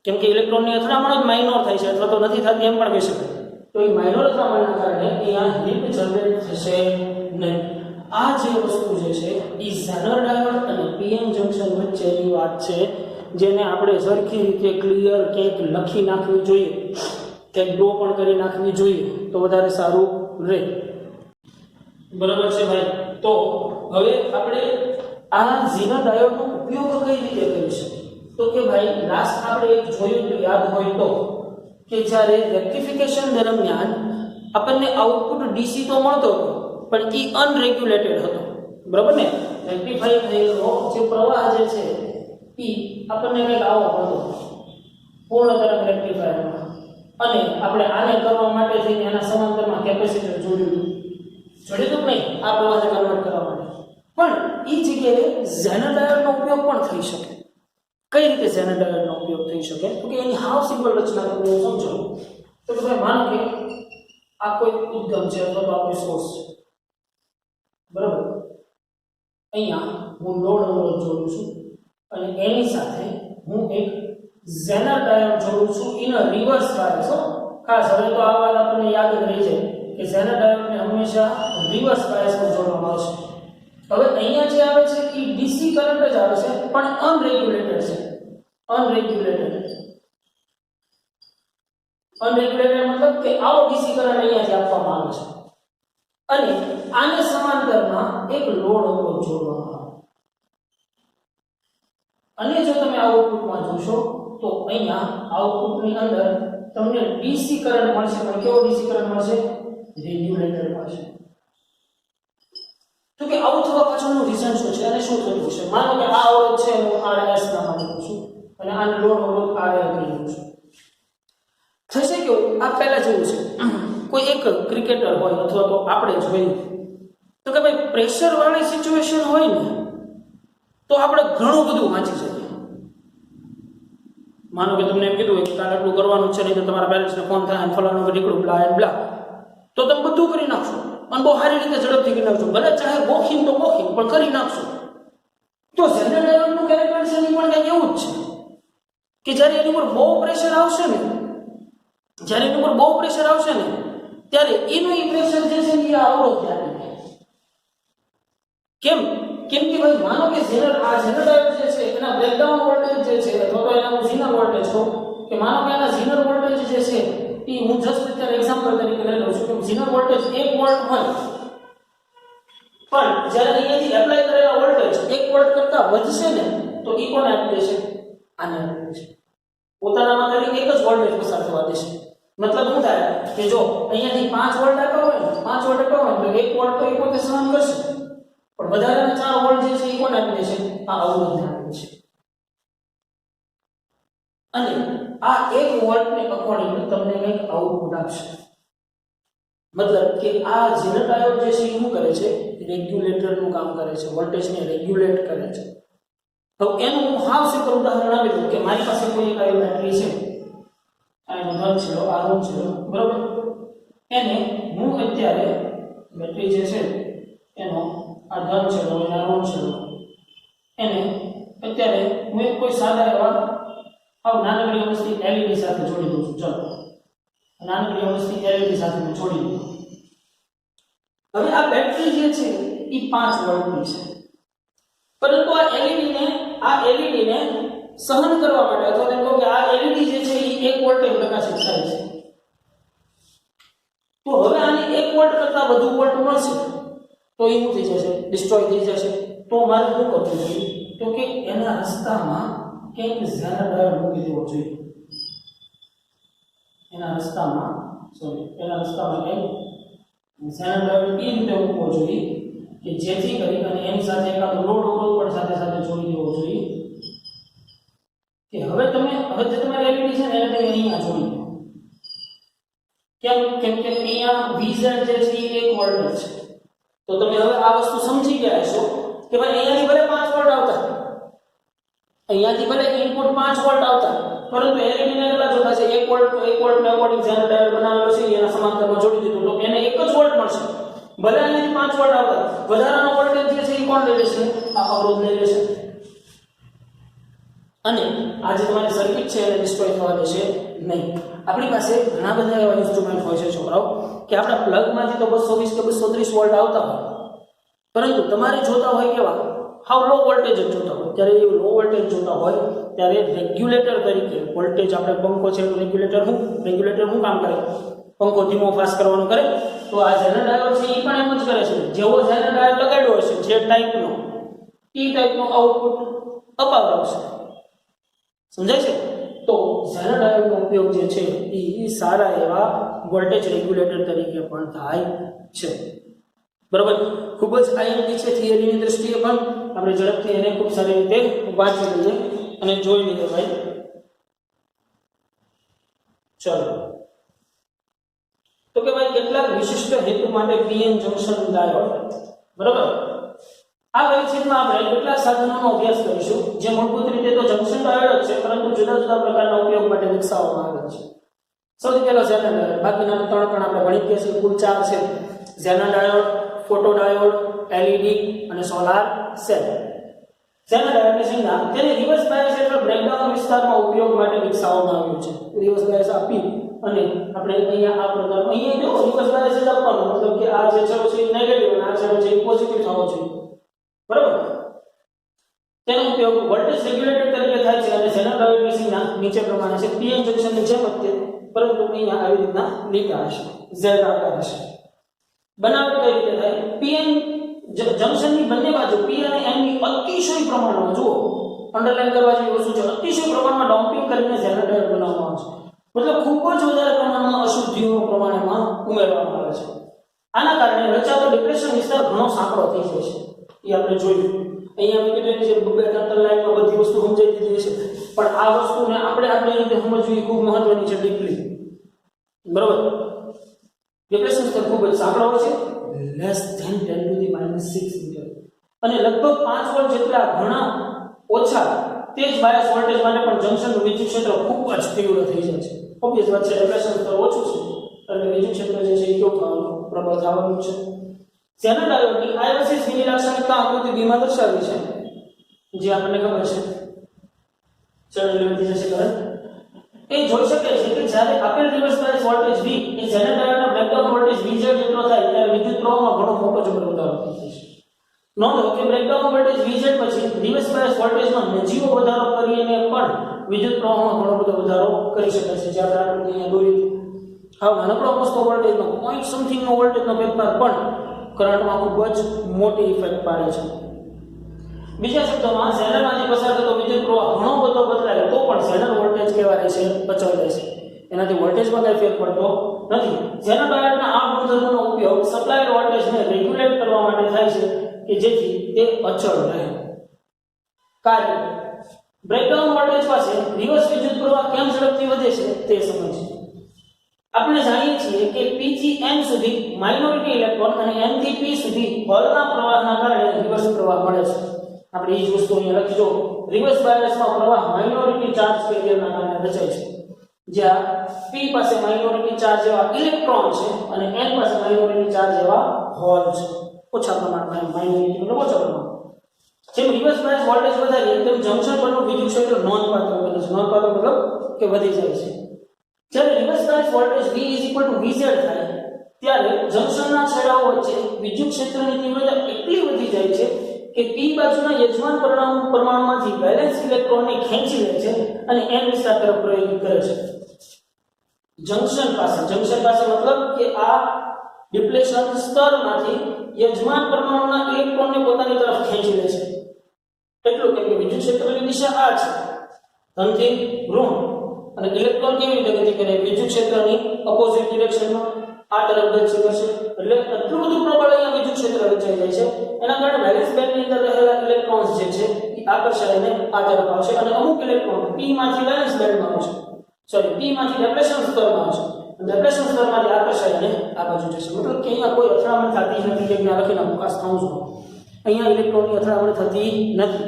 કેમ કે ઇલેક્ટ્રોનની અથડામણ જ માઇનોર થાય છે અથવા તો નથી થતી એમ પણ કહી શકાય. તો એ માઇનોર અથડામણના કારણે અહીંયા હીટ જનરેટ થશે નહીં. આ જે વસ્તુ જે છે એ ઝેનર ડાયોડ અને પીએન જંક્શન વચ્ચેની વાત છે, જેને આપણે સરખી રીતે ક્લિયર ક્યાંક લખી નાખવી જોઈએ, ક્યાંક ડ્રો પણ કરી નાખવી જોઈએ તો વધારે સારું રહે. બરાબર છે ભાઈ? તો હવે આપણે આ ઝેનર ડાયોડનો ઉપયોગ કઈ રીતે કરી શકીએ? તો કે ભાઈ લાસ્ટ આપણે એક જોયું યાદ હોય તો કે જ્યારે રેક્ટિફિકેશન દરમિયાન આપણને આઉટપુટ ડીસી તો મળતો હતો પણ એ અનરેગ્યુલેટેડ હતો, બરાબર ને? રેક્ટિફાઈ થયેલો જે પ્રવાહ જે છે એ આપણને કંઈક આવો મળતો પૂર્ણ તરંગ રેક્ટિફાયરમાં, અને આપણે આને કરવા માટે થઈને એના સમાંતરમાં કેપેસિટર જોડ્યું નહીં આ પ્રવાહને કન્વર્ટ કરવા માટે. પણ એ જગ્યાએ ઝેનર ડાયોડનો ઉપયોગ પણ થઈ શકે. કઈ રીતે ઝેનર ડાયોડનો ઉપયોગ થઈ શકે? તો કે એની હાવ સિમ્પલ રચના તમને સમજો. તો કે ભાઈ માનો કે આ કોઈ ઉદ્ગમ છે અથવા તો આ કોઈ સોર્સ છે, બરાબર? અહીંયા હું લોડ અવરોધ જોડું છું અને એની સાથે હું એક ઝેનર ડાયોડ જોડું છું ઇન રિવર્સ બાયસ. ખાસ હવે તો આ વાત આપણને યાદ જ રહી જાય કે ઝેનર ડાયોડને હંમેશા રિવર્સ બાયસમાં જોડવામાં આવશે. હવે અહીંયા જે આવે છે એ ડીસી કરંટ જ આવે છે પણ અનરેગ્યુલેટેડ છે. અનરેગ્યુલેટેડ મતલબ કે આવો ડીસી કરંટ અહીંયાથી આપવામાં આવે છે અને આને સમાંતરમાં એક લોડ અવરોધ જોડવામાં આવે. અને જો તમે આઉટપુટમાં જોશો તો અહીંયા આઉટપુટની અંદર તમને ડીસી કરંટ મળશે, પણ કેવો ડીસી કરંટ મળશે? રેગ્યુલેટેડ મળશે. તો કે આવું થવા પાછળનું રીઝન શું છે અને શું થયું છે? માનો કે આ અવરોધ છે હું RS નામ આપું છું અને આને લોડ અવરોધ RL કહી દઉં છું. થશે કેવું? આ પહેલા જેવું છે, કોઈ એક ક્રિકેટર હોય અથવા તો આપણે જોઈએ તો કે ભાઈ પ્રેશર વાળી સિચ્યુએશન હોય ને તો તો આપણે ઘણું બધું વાંચી શકીએ. માનો કે તમને એમ કીધું કે કાલે આટલું કરવાનું છે, નહીં તો તમારા પેરેન્ટ્સને ફોન થાય અને ફલાણું નીકળું બ્લા એન્ડ બ્લા, તો તમે બધું કરી નાખશો અને બહુ સારી રીતે ઝડપથી કરી નાખશો. ભલે ચાહે બોખીન તો બોખીન પણ કરી નાખશો. તો જનરલ ડાયોડનું કેરેક્ટર છે પણ કંઈક એવું જ છે કે જ્યારે એની ઉપર બહુ પ્રેશર આવશે ને, જ્યારે એની ઉપર બહુ પ્રેશર આવશે ને ત્યારે એનું એ પ્રેશર જે છે એ અવરોધ આપી દે. કેમ કે ભાઈ માનો કે જનરલ ડાયોડ જે છે એના બ્રેકડાઉન વોલ્ટેજ જે છે અથવા તો એના ઝીનર વોલ્ટેજ કહું કે માનો કે એના ઝીનર વોલ્ટેજ જે છે એ હું જસ્ટ અત્યારે એક્ઝામ્પલ તરીકે લઈ લઉં છું કે ઝીનર વોલ્ટેજ 1 વોલ્ટ હોય, પણ જ્યારે અહીંયાથી એપ્લાય કરેલા વોલ્ટેજ 1 વોલ્ટ કરતા વધશે ને તો એ કોને આપી દેશે? આને આપી દેશે. પોતાનામાં ખાલી એક જ વોલ્ટેજ પસાર થવા દેશે. મતલબ શું થાય કે જો અહીંયાથી 5 વોલ્ટ આપ્યો હોય ને, 5 વોલ્ટ આપ્યો હોય તો 1 વોલ્ટ તો એ પોતે સહન કરશે, પણ વધારાના 4 વોલ્ટ જે છે એ કોને આપી દેશે? આ અવરોધને આપી દેશે. અને આ 1 વોલ્ટને અકોર્ડિંગ તમને કંઈક આઉટપુટ આપશે. મતલબ કે આ ઝીનર ડાયોડ જે છે એ શું કરે છે? રેગ્યુલેટરનું કામ કરે છે, વોલ્ટેજને રેગ્યુલેટ કરે છે. તો એનું હું હાવ સિમ્પલ ઉદાહરણ આપી દઉં કે મારી પાસે કોઈ એક આવી બેટરી છે, આ એનો ધન છે, આ ઋણ છે, બરોબર? એને હું અત્યારે બેટરી જે છે એનો આ ધન છે, આ ઋણ છે, એને અત્યારે હું એક કોઈ સાદા એવા આવ નાનકડી વસ્તી LED સાથે જોડી દઉં છું. ચલો નાનકડી વસ્તી LED સાથે જોડી દઉં. હવે આ બેટરી જે છે એ 5 વોલ્ટની છે, પરંતુ આ LED ને સહન કરવા માટે અથવા તેમ કહો કે આ LED જે છે એ 1 વોલ્ટે પ્રકાશિત થાય છે. તો હવે આને 1 વોલ્ટ કરતા વધુ વોલ્ટ મળશે તો એ શું થઈ જશે? ડિસ્ટ્રોય થઈ જશે. તો મારે શું કરવું જોઈએ? તો કે એના રસ્તામાં કંઈક ઝીનર ડાયોડ મૂકી દેવો જોઈએ. એના રસ્તામાં કંઈક ઝીનર ડાયોડ એ રીતે મૂકવો જોઈએ કે જેથી કરી અને એની સાથે એકાદો લોડ અવરોધ પણ સાથે સાથે જોડી દેવો જોઈએ કે હવે જે તમારી LED છે ને એને તમે અહીંયા જોડી દો. કેમ કે અહીંયા VZ જે છે એ 1 વોલ્ટ છે. તો તમે હવે આ વસ્તુ સમજી ગયા છો કે ભાઈ અહીંયાથી ભલે 5 વોલ્ટ આવતા, અહીંયાથી ભલે ઇનપુટ 5 વોલ્ટ આવતા, પરંતુ LED ને કેટલા જોતા છે? 1 વોલ્ટ ને અકોર્ડિંગ ઝીનર ડાયોડ બનાવેલો છે એના સમાંતરમાં જોડી દીધું તો એને 1 જ વોલ્ટ મળશે. ભલે અહીંયાથી 5 વોલ્ટ આવતા, વધારાનો વોલ્ટેજ જે છે એ કોણ લઈ લેશે? આ અવરોધ લઈ લેશે. અને આ જે તમારી સર્કિટ છે એને ડિસ્ટ્રોય થવા દેશે નહીં. આપણી પાસે ઘણા બધા એવા ઇન્સ્ટ્રુમેન્ટ હોય છે છોકરાઓ કે આપણા પ્લગમાંથી તો 220 કે 230 વોલ્ટ આવતા હોય, પરંતુ તમારે જોતા હોય કેવા હાવ લો વોલ્ટેજ જ જોતા હોય. ત્યારે એ લો વોલ્ટેજ જોતા હોય ત્યારે રેગ્યુલેટર તરીકે વોલ્ટેજ આપણે પંખો છે રેગ્યુલેટર શું કામ કરે? પંખો ધીમો ફાસ્ટ કરવાનું કરે. તો આ ઝીનર ડાયોડ છે એ પણ એમ જ કરે છે. જેવો ઝીનર ડાયોડ લગાડ્યો હશે જે ટાઈપનો એ ટાઈપનો આઉટપુટ અપાવશે. સમજાય છે? તો ઝીનર ડાયોડનો ઉપયોગ જે છે એ સારા એવા વોલ્ટેજ રેગ્યુલેટર તરીકે પણ થાય છે. બરાબર? ખૂબ જ આઈએમપી છે થિયરીની દ્રષ્ટિએ પણ. આપણે ઝડપથી એને ખૂબ સારી રીતે વાંચી લઈએ અને જોઈ લઈએ ભાઈ. ચલો તો કે ભાઈ કેટલાક વિશિષ્ટ હેતુ માટે PN જંકશન ડાયોડ. બરાબર? આ પરિચયમાં આપણે કેટલાક સાધનોનો અભ્યાસ કરીશું જે મૂળભૂત રીતે તો જંકશન ડાયોડ જ છે, પરંતુ જુદા જુદા પ્રકારના ઉપયોગ માટે વિકસાવવામાં આવ્યા છે. સૌથી પહેલો ઝેનર ડાયોડ. બાકીના ત્રણ આપણે ભણી ગયા છીએ. કુલ 4 છે: zener diode, photo diode, LED અને સોલાર સેલ. ઝેનર ડાયોડની સંજ્ઞા તેની રિવર્સ બાયસ હેઠળ બ્રેકડાઉન વિસ્તારમાં ઉપયોગ માટે વિકસાવવામાં આવ્યું છે. રિવર્સ બાયસ આપી અને આપણે અહીંયા આ પ્રકારનો અહીંયા જો રિવર્સ બાયસ જ આપવાનો, મતલબ કે આ જે છેડો છે એ નેગેટિવ અને આ છેડો છે એ પોઝિટિવ થવો જોઈએ. બરાબર? તેનો ઉપયોગ વોલ્ટેજ રેગ્યુલેટર તરીકે થાય છે અને ઝેનર ડાયોડની સંજ્ઞા નીચે પ્રમાણે છે. PN જંકશનની જેમ જ પરંતુ અહીંયા આવી રીતના લીટા હશે, ઝેડ આકાર હશે. બનાવટ કઈ રીતે થાય? PN જંકશનની બંને બાજુ P અને N ની અતિશય પ્રમાણમાં, જુઓ અંડરલાઈન કરવા જેવી વસ્તુ છે, અતિશય પ્રમાણમાં ડમ્પિંગ કરીને ઝેનર ડાયોડ બનાવવામાં આવે છે. મતલબ ખૂબ જ વધારે પ્રમાણમાં અશુદ્ધિઓના પ્રમાણમાં ઉમેરવામાં આવે છે. આના કારણે રચાતો ડિપ્રેશન વિસ્તાર ઘણો સાંકડો થઈ જાય છે. એ આપણે જોયું. અહીંયા મેં કીધું છે બબે ત્રણ લાઈનમાં બધી વસ્તુ સમજાઈ દીધી છે, પણ આ વસ્તુને આપણી રીતે સમજવી ખૂબ મહત્વની છે ડીપલી. બરોબર? ડિપ્રેશન વિસ્તાર ખૂબ જ સાંકડો છે, લેસ ધેન 10⁻⁶ મીટર. અને લગભગ 5 વોલ્ટ જેટલા ઘણા ઓછા તેજ બાયસ વોલ્ટેજ માટે પણ જંક્શનનું વિદ્યુત ક્ષેત્ર ખૂબ જ તીવ્ર થઈ જાય છે. ઓબ્વિયસ વાત છે, ડેપ્રેશન સ્તર ઓછું છે એટલે વિદ્યુત ક્ષેત્ર જે છે એ કેવું થવાનું, પ્રબળ થવાનું છે. ઝેનર ડાયોડની I વર્સિસ V ની લાક્ષણિકતા આકૃતિ B માં દર્શાવી છે, જે આપણને ખબર છે. ચલો લેવલથી જશે કરંટ એ જોઈ શકે છે કે જ્યારે આપેલ રિવર્સ બાયસ વોલ્ટેજ V એ ઝેનર ડાયોડના બ્રેકડાઉન વોલ્ટેજ Vz જેટલો થાય ત્યારે વિદ્યુત પ્રવાહમાં ઘણો મોટો જબરદસ્ત વધારો થાય છે. નોંધો કે બ્રેકડાઉન વોલ્ટેજ Vz પછી રિવર્સ બાયસ વોલ્ટેજમાં નજીવો વધારો કરીને પણ વિદ્યુત પ્રવાહમાં ઘણો બધો વધારો કરી શકાય છે. જે આપણે અહીંયા દોરી હાવ નાનકડો મસ્તો વોલ્ટેજનો પોઈન્ટ સમથિંગનો વોલ્ટેજનો ફેરફાર પણ કરંટમાં ખૂબ જ મોટી ઇફેક્ટ પાડે છે. બીજા શબ્દોમાં ઝેનરમાંથી પસાર થતો વિદ્યુત પ્રવાહ ઘણો બધો બદલાય તો પણ ઝેનર વોલ્ટેજ કેવા રહે છે, અચળ રહે છે. એનાથી વોલ્ટેજમાં કંઈ ફેર પડતો નથી. ઝેનર ડાયોડના આ ગુણધર્મનો ઉપયોગ સપ્લાયર વોલ્ટેજને રેગ્યુલેટ કરવા માટે થાય છે કે જેથી તે અચળ રહે. કાર્ય બ્રેકડાઉન વોલ્ટેજ પાસે રિવર્સ વિદ્યુત પ્રવાહ કેમ ઝડપથી વધે છે તે સમજીએ. આપણે જાણીએ છીએ કે P થી N સુધી માઇનોરિટી ઇલેક્ટ્રોન અને N થી P સુધી હોલના પ્રવાહના કારણે રિવર્સ પ્રવાહ મળે છે. આપણે એ જ વસ્તુ અહીંયા લખીજો. રિવર્સ બાયસમાં પ્રવાહ માઇનોરિટી ચાર્જ કેરિયરના કારણે રચાય છે. જ્યાં P પાસે માઇનોરિટી ચાર્જ એવા ઇલેક્ટ્રોન છે અને N પાસે માઇનોરિટી ચાર્જ એવા હોલ છે. ઓછા પ્રમાણમાં માઇનોરિટી એટલે ઓછા પ્રમાણમાં. જેમ રિવર્સ બાયસ વોલ્ટેજ વધારીએ તેમ જંક્શન પરનું વિદ્યુત ક્ષેત્ર નોંધપાત્ર બને છે. નોંધપાત્ર મતલબ કે વધી જાય છે. જ્યારે reverse bias voltage V Vz થાય ત્યારે જંક્શનના છેડાઓ વચ્ચે વિદ્યુત ક્ષેત્રની તીવ્રતા એટલી વધી જાય છે કે P બાજુના યજમાન પરમાણુમાંથી વેલેન્સ ઇલેક્ટ્રોનને ખેંચી લે છે અને N વિસ્તાર તરફ પ્રયોગિત કરે છે. જંક્શન પાસે મતલબ કે આ ડિપ્લેશન સ્તરમાંથી યજમાન પરમાણુના ઇલેક્ટ્રોનને પોતાની તરફ ખેંચી લે છે. એટલું કેમ કે વિદ્યુત ક્ષેત્રની દિશા આ છે, ધનથી ઋણ, અને ઇલેક્ટ્રોન કેવી રીતે ગતિ કરે, વિદ્યુત ક્ષેત્રની ઓપોઝિટ ડિરેક્શનમાં આ તરફ ગતિ કરશે. એટલે એટલું બધું પ્રબળ અહીંયા વિદ્યુત ક્ષેત્ર રચાઈ જાય છે. એના કારણે વેલેન્સ બેન્ડની અંદર રહેલા ઇલેક્ટ્રોન્સ જે છે એ આકર્ષાઈને આ તરફ આવશે અને અમુક ઇલેક્ટ્રોન P માંથી વેલેન્સ બેન્ડમાં આવશે, P માંથી ડેપ્રેશન સ્તરમાં આવશે. ડેપ્રેશન સ્તરમાંથી આકર્ષાઈને આ બાજુ જશે. મતલબ કે અહીંયા કોઈ અથડામણ થતી નથી. કે જ્ઞાન લખીને ખાસ થાઉં છું, અહીંયા ઇલેક્ટ્રોનની અથડામણ થતી નથી.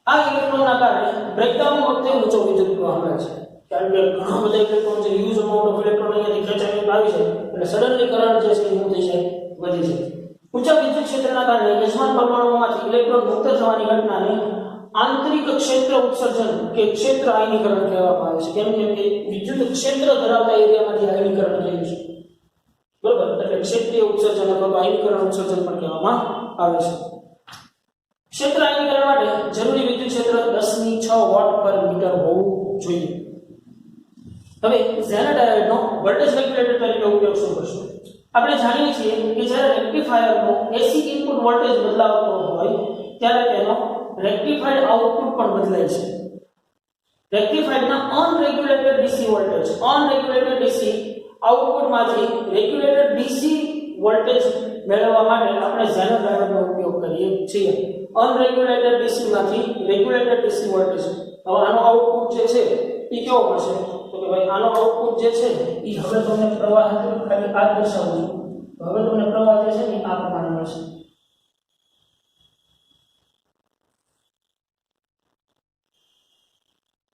આ ઇલેક્ટ્રોનના કારણે બ્રેકડાઉન વખતે ઊંચો વિદ્યુત પ્રવાહ મળે છે. કારણ કે ઘણા બધા ઇલેક્ટ્રોન છે, હ્યુજ અમાઉન્ટ ઓફ ઇલેક્ટ્રોન અહીંયાથી ખેંચાઈને આવી છે એટલે સડનલી કરંટ જે છે એ શું થઈ જાય, વધી જાય. ઊંચા વિદ્યુત ક્ષેત્રના કારણે યજમાન પરમાણુઓમાંથી ઇલેક્ટ્રોન મુક્ત થવાની ઘટનાને આંતરિક ક્ષેત્ર ઉત્સર્જન કે ક્ષેત્ર આયનીકરણ કહેવામાં આવે છે. કેમ કે વિદ્યુત ક્ષેત્ર ધરાવતા એરિયામાંથી આયનીકરણ થયું છે, બરોબર? એટલે ક્ષેત્રીય ઉત્સર્જન અથવા આયનીકરણ ઉત્સર્જન પણ કહેવામાં આવે છે. ક્ષેત્ર આયનીકરણ માટે જરૂરી વિદ્યુત ક્ષેત્ર 10⁶ વોટ પર મીટર હોવું જોઈએ. હવે ઝેનર ડાયોડનો વોલ્ટેજ રેગ્યુલેટર તરીકે ઉપયોગ શું કરશું? આપણે જાણીએ છીએ કે જ્યારે રેક્ટિફાયરનો AC ઇનપુટ વોલ્ટેજ બદલાતો હોય ત્યારે તેનો રેક્ટિફાઈડ આઉટપુટ પણ બદલાય છે. રેક્ટિફાઈડના અનરેગ્યુલેટેડ DC વોલ્ટેજ, અનરેગ્યુલેટેડ DC આઉટપુટમાંથી રેગ્યુલેટેડ DC વોલ્ટેજ મેળવવા માટે આપણે ઝેનર ડાયોડનો ઉપયોગ કરીએ છીએ. અનરેગ્યુલેટેડ DC માંથી રેગ્યુલેટેડ DC વોલ્ટેજ. હવે આનો આઉટપુટ જે છે એ કેવો મળશે? તો કે ભાઈ આનો આઉટપુટ જે છે એ હવે તમને પ્રવાહ ખાલી આ દર્શાવું છું. હવે તમને પ્રવાહ જે છે એ આ પ્રમાણે મળશે.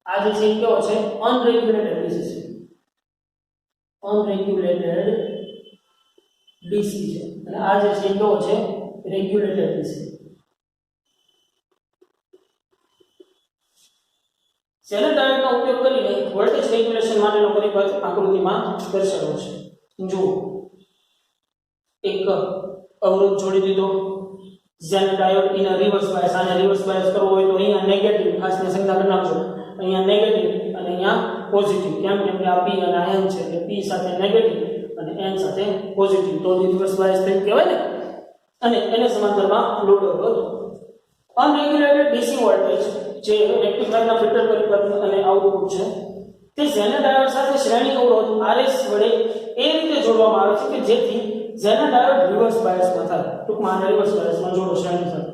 આ જે છે કેવો છે? અનરેગ્યુલેટેડ DC છે. અનરેગ્યુલેટેડ DC છે અને આ જે છે કેવો છે? Regulated DC. ઝેનર ડાયોડનો ઉપયોગ કરીને વોલ્ટેજ રેગ્યુલેશન માટેનો પરિપથ આકૃતિમાં દર્શાવ્યો છે. જુઓ, એક અવરોધ જોડી દીધો. Zener diode in reverse bias. આને રિવર્સ બાયસ કરવો હોય તો અહીંયા નેગેટિવ ખાસ ને સંખ્યા કરી નાખજો. અહીંયા નેગેટિવ અને અહીંયા પોઝિટિવ. કેમ કે આ P અને આ N છે એટલે P સાથે નેગેટિવ અને N સાથે પોઝિટિવ, તો રિવર્સ બાયસ થઈ કહેવાય ને. અને એને સમાંતરમાં લોડ અવરોધ. અનરેગ્યુલેટેડ DC વોલ્ટેજ જે રેક્ટિફાયરના ફિલ્ટર પરિપથ અને આઉટપુટ છે તે ઝેનર ડાયોડ સાથે શ્રેણી અવરોધ RS વડે એ રીતે જોડવામાં આવે છે કે જેથી ઝેનર ડાયોડ રિવર્સ બાયસમાં થાય. ટૂંકમાં રિવર્સ બાયસમાં જોડો શ્રેણી સાથે.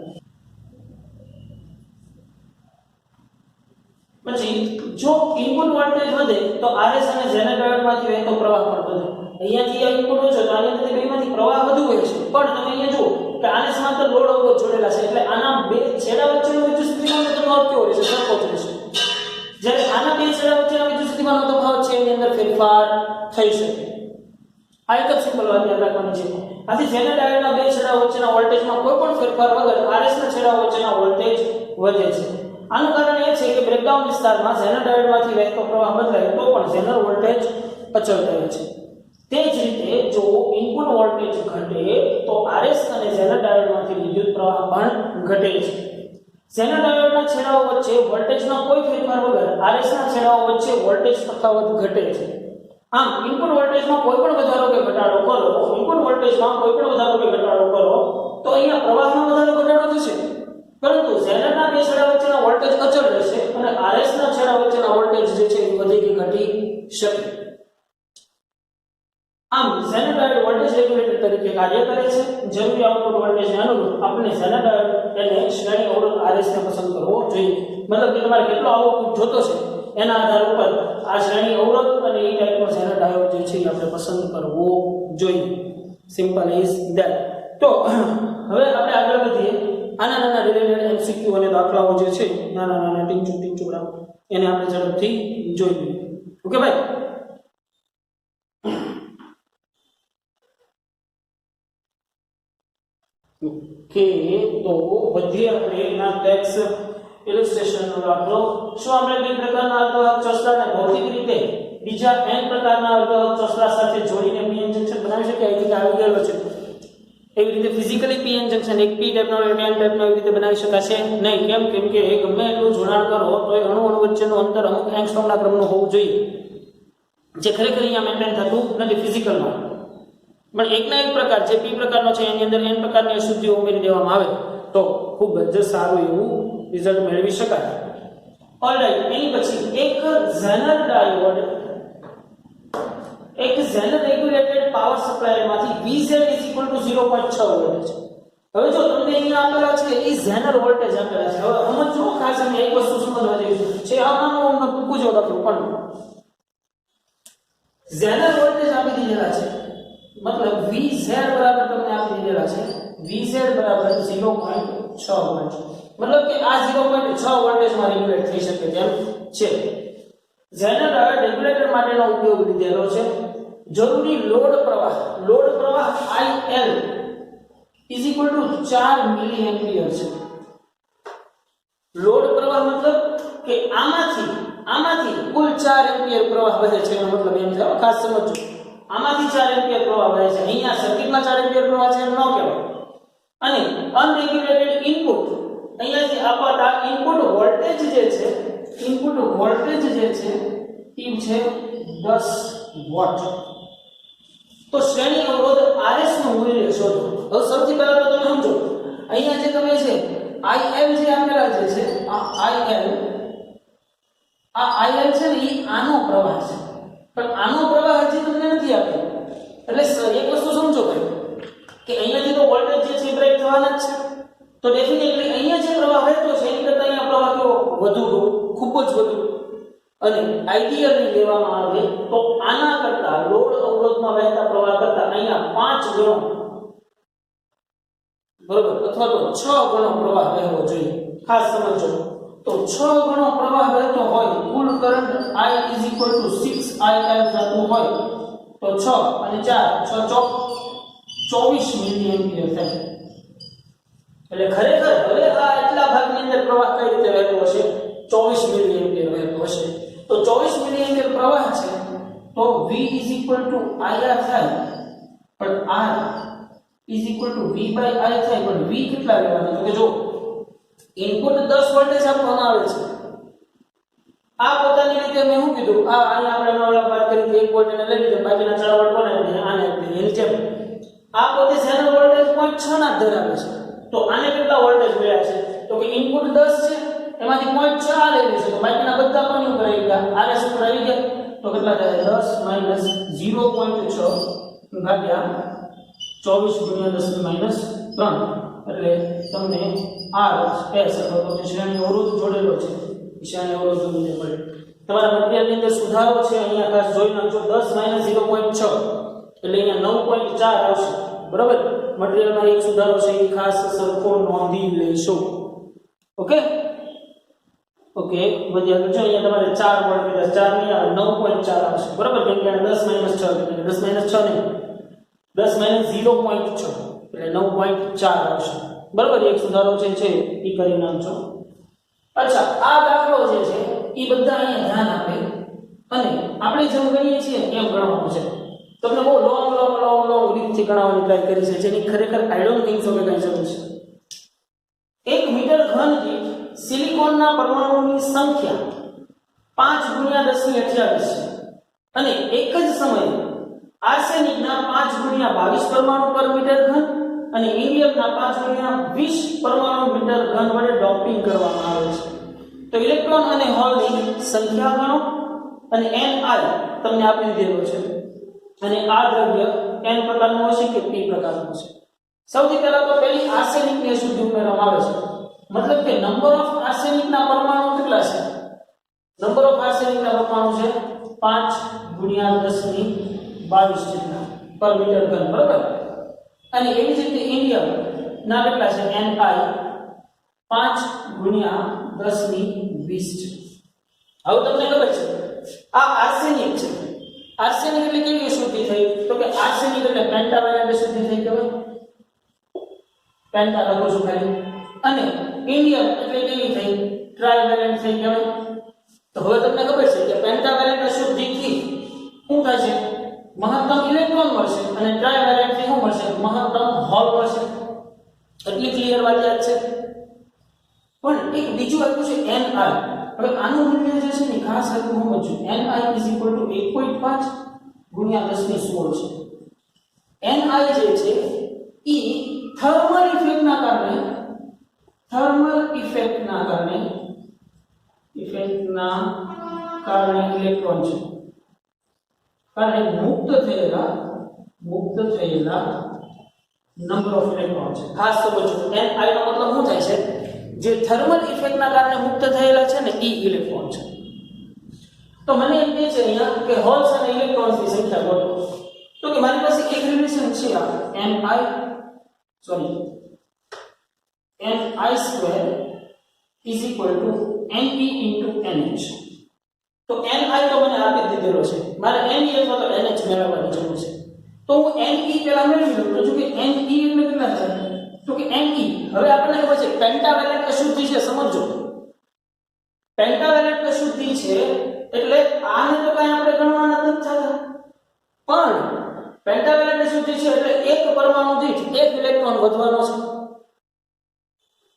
પછી જો ઇનપુટ વોલ્ટેજ વધે તો RS અને ઝેનર ડાયોડમાંથી વહેતો પ્રવાહ પણ વધે. અહીંયાથી આ ઇનપુટ ઓછો તો અહીંયાથી બેમાંથી પ્રવાહ વધુ હોય છે. પણ તમે અહીંયા જુઓ કે આને કેવો રહેશે? સરખો જ રહેશે. જ્યારે આના બે છેડા વચ્ચેના વિદ્યુત સ્થિતિમાનનો તફાવત છે એની અંદર ફેરફાર થઈ શકે. આ એક જ સિમ્પલ વાત યાદ રાખવાની છે. આથી ઝેનર ડાયોડના બે છેડા વચ્ચેના વોલ્ટેજમાં કોઈ પણ ફેરફાર વગર RS ના છેડા વચ્ચેના વોલ્ટેજ વધે છે. આનું કારણ એ છે કે બ્રેકડાઉન વિસ્તારમાં ઝેનર ડાયોડમાંથી વહેતો પ્રવાહ બદલાય તો પણ ઝેનર વોલ્ટેજ અચળ રહે છે. તે જ રીતે જો ઇનપુટ વોલ્ટેજ ઘટે તો RS અને ઝેનર ડાયોડમાંથી વિદ્યુત પ્રવાહ પણ ઘટે છે. ઝેનર ડાયોડના છેડાઓ વચ્ચે વોલ્ટેજમાં કોઈ ફેરફાર વગર RS ના છેડાઓ વચ્ચે વોલ્ટેજ તફાવત ઘટે છે. આમ ઇનપુટ વોલ્ટેજમાં કોઈ પણ વધારો કે ઘટાડો કરો, ઇનપુટ વોલ્ટેજમાં કોઈ પણ વધારો કે ઘટાડો કરો તો અહીંયા પ્રવાહમાં વધારો ઘટાડો થશે, પરંતુ ઝેનરના બે છેડા વચ્ચેના વોલ્ટેજ અચળ રહેશે અને RS ના છેડા વચ્ચેના વોલ્ટેજ જે છે એ વધી કે ઘટી શકે. આમ ઝેનર ડાયોડ વોલ્ટેજ રેગ્યુલેટર તરીકે કાર્ય કરે છે. જરૂરી આઉટપુટ વોલ્ટેજને અનુરૂપ આપણે ઝેનર ડાયોડ એને શ્રેણી અવરોધ RS ને પસંદ કરવો જોઈએ. મતલબ કે તમારે કેટલો આઉટપુટ જોતો છે એના આધાર ઉપર આ શ્રેણી અવરોધ અને એ ટાઈપનો ઝેનર ડાયોડ જે છે એ આપણે પસંદ કરવો જોઈએ. Simple is that. તો હવે આપણે આગળ વધીએ. આના નાના રિલેટેડ MCQ અને દાખલાઓ જે છે નાના નાના ટીંચુડા એને આપણે ઝડપથી જોઈ લઈએ. ઓકે ભાઈ. ઓકે, તો વધીએ આપણે એના ટેક્સ ઇલસ્ટ્રેશન નો દાખલો. શું આપણે બે પ્રકારના અર્ધવાહક ચોસલાને ભૌતિક રીતે બીજા n પ્રકારના અર્ધવાહક ચોસલા સાથે જોડીને પીએન જંકશન બનાવી શકીએ? આ રીતે આવી ગયેલો છે. એવી રીતે ફિઝિકલી પીએન જંકશન એક p ટાઈપનો એક n ટાઈપનો એવી રીતે બનાવી શકાશે નહીં. કેમ કે ગમે એટલું જોડાણ કરો તો એ અણુ વચ્ચેનું અંતર અમુક એંગસ્ટ્રોમના ક્રમનું હોવું જોઈએ, જે ખરેખર અહીંયા મેન્ટેન થતું નથી ફિઝિકલમાં. પણ એકના એક પ્રકાર જે p પ્રકારનો છે એની અંદર n પ્રકારની અશુદ્ધિઓ ઉમેરી દેવામાં આવે તો ખૂબ જ સારું એવું રિઝલ્ટ મેળવી શકાય. ઓલરાઈટ, એની પછી એક ઝેનર ડાયોડ એક ઝેનર રેગ્યુલેટેડ પાવર સપ્લાયરમાંથી VZ 0.6 વોલ્ટ છે. હવે જો તમને અહીંયા આપેલા છે એ ઝેનર વોલ્ટેજ આપેલા છે. હવે સમજો ખાસ અમે એક વસ્તુ સમજવા જેવી છે. આમાં ટૂંકું જો દાખલો પણ ઝેનર વોલ્ટેજ આપી દીધેલા છે, મતલબ VZ બરાબર તમને આપી દીધેલા છે VZ બરાબર 0.6 વોલ્ટ. મતલબ કે આ 0.6 વોલ્ટેજમાં રેગ્યુલેટ થઈ શકે તેમ છે. ઝેનર રેગ્યુલેટર માટેનો ઉપયોગ લીધેલો છે. જરૂરી લોડ પ્રવાહ IL 4 મિલી એમ્પિયર છે. લોડ પ્રવાહ મતલબ કે આમાંથી કુલ 4 એમ્પિયર પ્રવાહ વહે છે એનો મતલબ એમ છે. ખાસ સમજો, આમાંથી 4 એમ્પિયર પ્રવાહ વહે છે. અહીંયા સર્કિટમાં 4 એમ્પિયર પ્રવાહ છે એમ ન કહેવાય. અને અનરેગ્યુલેટેડ ઇનપુટ, અહીંયાથી આપતા ઇનપુટ વોલ્ટેજ જે છે એ છે 10 વોટ. તો શ્રેણી અવરોધ RS નું મૂલ્ય શોધો. હવે સૌથી પહેલા તો તમે સમજો, અહીંયા જે તમે છે IL જે આપેલા છે આ IL છે ને એ આનો પ્રવાહ છે, પણ આનો પ્રવાહ હજી તમને નથી આપ્યો. એટલે એક વસ્તુ સમજો ભાઈ કે અહીંયાથી તો વોલ્ટેજ જે છે બ્રેક થવાના જ છે. તો ડેફિનેટલી અહીંયા જે પ્રવાહ વહેતો છે એની કરતા અહીંયા પ્રવાહ કેવો વધુ, ખૂબ જ વધુ. અને આઈડિયલી લેવામાં આવે તો આના કરતા લોડ અવરોધમાં વહેતા પ્રવાહ કરતા અહીંયા 5 ગણો, બરોબર, અથવા તો 6 ગણો પ્રવાહ વહેવો જોઈએ. ખાસ સમજો, તો 6 ગણો પ્રવાહ વહેતો હોય, કુલ કરંટ I 6IL થતું હોય તો 6 અને 4 6 ચોક 24 મિલી એમ્પિયર થાય. એટલે ખરેખર હવે આ એટલા ભાગની અંદર પ્રવાહ કઈ રીતે વહેતો હશે? 24 મિલી એમ્પિયર વહેતો હશે. તો 24 મિલી એમ્પિયર પ્રવાહ છે તો V IR થાય, પણ R V by I થાય. પણ V કેટલા લેવાના? તો કે જો ઇનપુટ 10 વોલ્ટેજ આપવામાં આવે છે. આ પોતાની રીતે મેં શું કીધું, આ અહીંયા આપણે ઓલા વાત કરી કે 1 વોલ્ટ ને લઈ લીધો, બાકીના 4 વોલ્ટ કોને આપીએ? આને આપીએ. એની જેમ આ પોતે ઝેનર વોલ્ટેજ 0.6 ના ધરાવે છે. તો આને કેટલા વોલ્ટેજ મળ્યા છે? તો કે ઇનપુટ 10 છે, એમાંથી 0.6 લઈ લેશે, તો બાકીના બધા કોની ઉપર આવી ગયા? RS ઉપર આવી ગયા. તો કેટલા થાય? 10 - 0.6 ભાગ્યા 24 × 10 - 3, એટલે તમને RS અથવા તો જે શ્રેણી અવરોધ જોડેલો છે શ્રેણી અવરોધ મૂલ્ય મળે. તમારા મટીરીયલની અંદર સુધારો છે, અહીંયા ખાસ જોઈ નાખજો. 10 - 0.6 એટલે અહીંયા 9.4 આવશે. બરાબર, મટીરીયલમાં એક સુધારો છે એ ખાસ સરખો નોંધી લેશો. ઓકે, ઓકે વધ્યા તો જો અહીંયા તમારે 4 વડ કીધા 4 નહીં આવે 9.4 આવશે બરાબર કેમ કે 10 - 6 એટલે 10 - 6 નહીં 10 - 0.6 એટલે 9.4 આવશે બરાબર એક સુધારો છે એ કરી નાખજો અચ્છા આ દાખલો જે છે એ બધા અહીંયા ધ્યાન આપે અને આપણે જેમ ગણીએ છીએ એમ ગણવાનું છે તમને બહુ લોંગ રીતથી ગણવાની ટ્રાય કરી છે જેની ખરેખર આઈ ડોન્ટ થિંક સો કે કઈ જરૂર છે 1 મીટર ઘન દીઠ સિલિકોનના પરમાણુઓની સંખ્યા 5 × 10⁻28 છે અને એક જ સમયે આર્સેનિકના 5 × 22 પરમાણુ પર મીટર ઘન અને હિલિયમના 5 × 20 પરમાણુ મીટર ઘન વડે ડોપિંગ કરવામાં આવે છે તો ઇલેક્ટ્રોન અને હોલની સંખ્યા ગણો અને ni તમને આપી દીધેલો છે અને આ દ્રવ્ય n પ્રકારનું હશે કે p પ્રકારનું હશે સૌથી પહેલા તો પહેલી આર્સેનિકની અશુદ્ધિ ઉમેરવામાં આવે છે मतलब કે નંબર ઓફ આર્સેનિક ના પરમાણુ કેટલા છે નંબર ઓફ આર્સેનિક ના પરમાણુ છે 5 × 10⁻22 જેટલા પર મીટર ઘન બરાબર અને એવી જ રીતે ઇન્ડિયમ ના કેટલા છે ni 5 × 10⁻20 છે હવે તમને ખબર છે આ આર્સેનિક છે આર્સેનિક એટલે કેવી અશુદ્ધિ થઈ તો કે આર્સેનિક એટલે પેન્ટાવેલેન્ટ અશુદ્ધિ થઈ કહેવાય પેન્ટા લખો છો ખાલી અને ઇન્ડિયમ એટલે કેવી થઈ ટ્રાઇવેલેન્ટ થઈ કહેવાય તો હવે તમને ખબર છે કે પેન્ટાવેલેન્ટ અશુદ્ધિથી શું થશે મહત્તમ ઇલેક્ટ્રોન મળશે અને ટ્રાઇવેલેન્ટ થી શું મળશે મહત્તમ હોલ મળશે એટલી ક્લિયર વાત યાદ છે પણ એક બીજું આપ્યું છે ni હવે આનું મૂલ્ય જે છે ને ખાસ આપ્યું સમજો ni 1.5 × 10⁻16 છે ni જે છે ઈ થર્મલ ઇફેક્ટના કારણે ઇલેક્ટ્રોન છે કારણ મુક્ત થયેલા નંબર ઓફ ઇલેક્ટ્રોન છે ખાસ સમજો ni નો મતલબ શું થાય છે જે થર્મલ ઇફેક્ટના કારણે મુક્ત થયેલા છે ને ઈ ઇલેક્ટ્રોન છે તો મને એમ કહે છે અહીંયા કે હોલ્સ અને ઇલેક્ટ્રોન્સની સંખ્યા ગોતો તો કે મારી પાસે એક રિલેશન છે આ ni² Ne × NH તો ni તો મને આપી દીધેલો છે મારે Ne અથવા તો NH મેળવવાની જરૂર છે તો હું Ne પહેલા મેળવી લઉં તો જો કે Ne એટલે કેટલા થાય તો કે Ne હવે આપણને ખબર છે પેન્ટાવેલેન્ટ અશુદ્ધિ છે સમજો પેન્ટાવેલેન્ટ અશુદ્ધિ છે એટલે આને તો કાંઈ આપણે ગણવાના નથી થતા પણ પેન્ટાવેલેન્ટ અશુદ્ધિ છે એટલે એક પરમાણુ દીઠ એક ઇલેક્ટ્રોન વધવાનો છે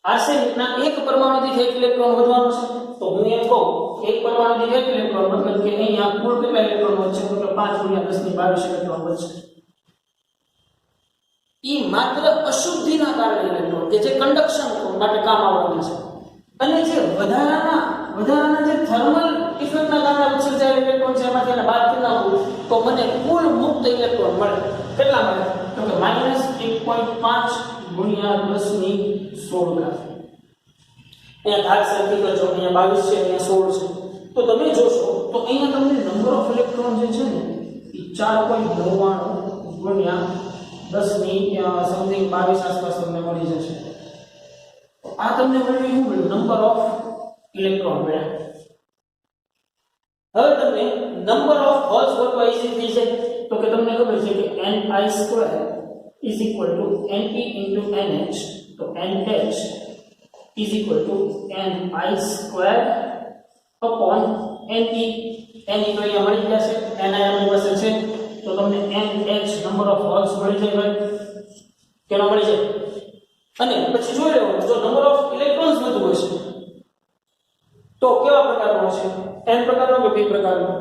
આર્સેનિકના એક પરમાણુ દીઠ એક ઇલેક્ટ્રોન વધવાનો છે તો હું એમ કહું એક પરમાણુ દીઠ એક ઇલેક્ટ્રોન મતલબ કે અહીંયા કુલ કેટલા ઇલેક્ટ્રોન વધશે તો 5 × 10⁻22 ઇલેક્ટ્રોન વધશે ઈ માત્ર અશુદ્ધિના કારણે ઇલેક્ટ્રોન કે જે કન્ડક્શન માટે કામ આવવાના છે અને જે વધારાના જે થર્મલ ઇફેક્ટના કારણે ઉત્સર્જાયેલ ઇલેક્ટ્રોન છે એમાંથી એને બાદ કરી નાખું તો મને કુલ મુક્ત ઇલેક્ટ્રોન મળે કેટલા મળે તો કે -1.5 × 10⁻16 અહીંયા ઘાત સરખી કરજો અહીંયા 22 છે અહીંયા 16 છે તો તમે જોશો તો અહીંયા તમને નંબર ઓફ ઇલેક્ટ્રોન જે છે ને એ 4.99 × 10 સમથિંગ 22 આસપાસ તમને મળી જશે તો આ તમને મળ્યું શું મળ્યું નંબર ઓફ ઇલેક્ટ્રોન મળ્યા હવે તમને નંબર ઓફ હોલ્સ ગોતવા ઈઝી થઈ જાય તો કે તમને ખબર છે કે ni² = Ne × NH તો NH = ni² upon Ne Ne તો અહીંયા મળી જશે ni આપણી પાસે છે તો તમને NH નંબર ઓફ હોલ્સ મળી જાય ભાઈ કેનો મળી જાય અને પછી જોઈ લેવાનું જો નંબર ઓફ ઇલેક્ટ્રોન્સ વધુ હશે તો કેવા પ્રકારનો હશે n પ્રકારનો કે p પ્રકારનો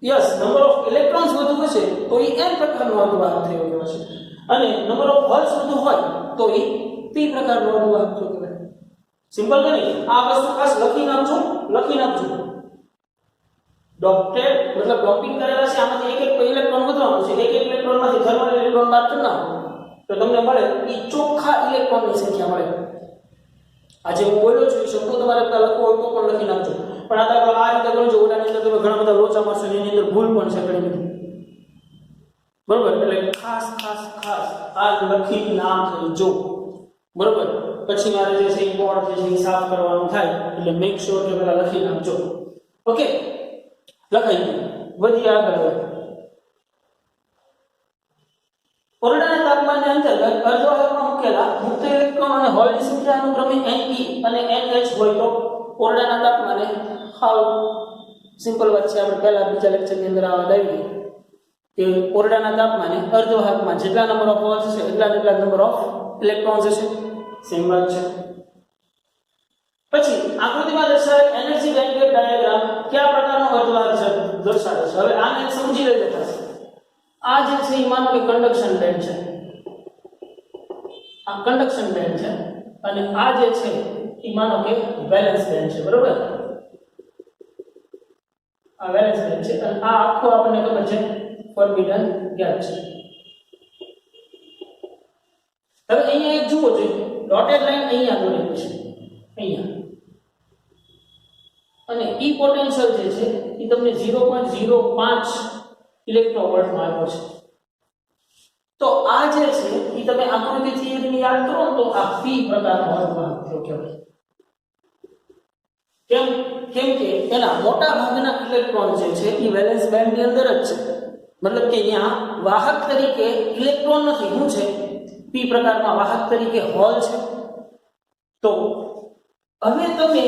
યસ નંબર ઓફ ઇલેક્ટ્રોન્સ વધુ હશે તો એ n પ્રકારનો અર્ધવાહક થયો કહેવાશે અને નંબર ઓફ હોલ્સ વધુ હોય તો એ p પ્રકારનો અર્ધવાહક થયો કહેવાય સિમ્પલ કે નહીં આ વસ્તુ ખાસ લખી નાખજો ડોક્ટેડ મતલબ ડોપિંગ કરેલા છે આમાંથી એક ઇલેક્ટ્રોન વધવાનો છે એક ઇલેક્ટ્રોનમાંથી થર્મલ ઇલેક્ટ્રોન બાદ કરી નાખો તો તમને મળે એ ચોખ્ખા ઇલેક્ટ્રોનની સંખ્યા મળે આજે હું બોલ્યો છું એ શબ્દો તમારે લખવો હોય તો પણ લખી નાખજો પણ આ દાખલો આ રીતે કરજો ઓલાની અંદર તમે ઘણા બધા લોચા મારશો એની અંદર ભૂલ પણ છે ઘણી બધી બરોબર એટલે ખાસ આ લખી નાખજો બરોબર પછી મારે જે છે બોર્ડ જે છે એ સાફ કરવાનું થાય એટલે મેક શ્યોર કે પેલા લખી નાખજો. ઓકે, લખાઈ ગયું. વધી આગળ હવે ઓરડાના તાપમાનને અંતર્ગત અર્ધવાહકમાં મૂકેલા મુક્ત ઇલેક્ટ્રોન અને હોલની સંખ્યા અનુક્રમે Ne અને NH હોય તો ઓરડાના તાપમાને હાવ સિમ્પલ વાત છે. આપણે પહેલા બીજા લેક્ચરની અંદર આ વાત આવી કે ઓરડાના તાપમાને અર્ધવાહકમાં જેટલા નંબર ઓફ હોલ્સ છે એટલા નંબર ઓફ ઇલેક્ટ્રોન્સ હશે. સેમ વાત છે. પછી આકૃતિમાં દર્શાવેલ એનર્જી બેન્ડ ગેપ ડાયાગ્રામ કયા પ્રકારનો અર્ધવાહક છે દર્શાવે છે. હવે આને સમજી લઈ લેતા છે. આ જે છે એ માનો કે કન્ડક્શન બેન્ડ છે. આ કન્ડક્શન બેન્ડ છે અને આ જે છે એ માનો કે વેલેન્સ બેન્ડ છે. બરોબર, આ વેલેન્સ બેન્ડ છે અને આ આખો આપણને ખબર છે ફોરબિડન ગેપ છે. હવે અહીંયા એક જુઓ જોઈએ, ડોટેડ લાઈન અહીંયા દોરેલી છે અહીંયા, અને ઈ પોટેન્શિયલ જે છે એ તમને 0.05 ઇલેક્ટ્રોવોલ્ટમાં આપ્યો છે. તો આ જે છે એ તમે આકૃતિ થિયરીને યાદ કરો તો આ p પ્રકારનો અર્ધવાહક કહેવાય. કેમ કે એના મોટા ભાગના ઇલેક્ટ્રોન જે છે એ વેલેન્સ બેન્ડની અંદર જ છે. મતલબ કે ત્યાં વાહક તરીકે ઇલેક્ટ્રોન નથી, શું છે p પ્રકારના વાહક તરીકે હોલ છે. તો હવે તમે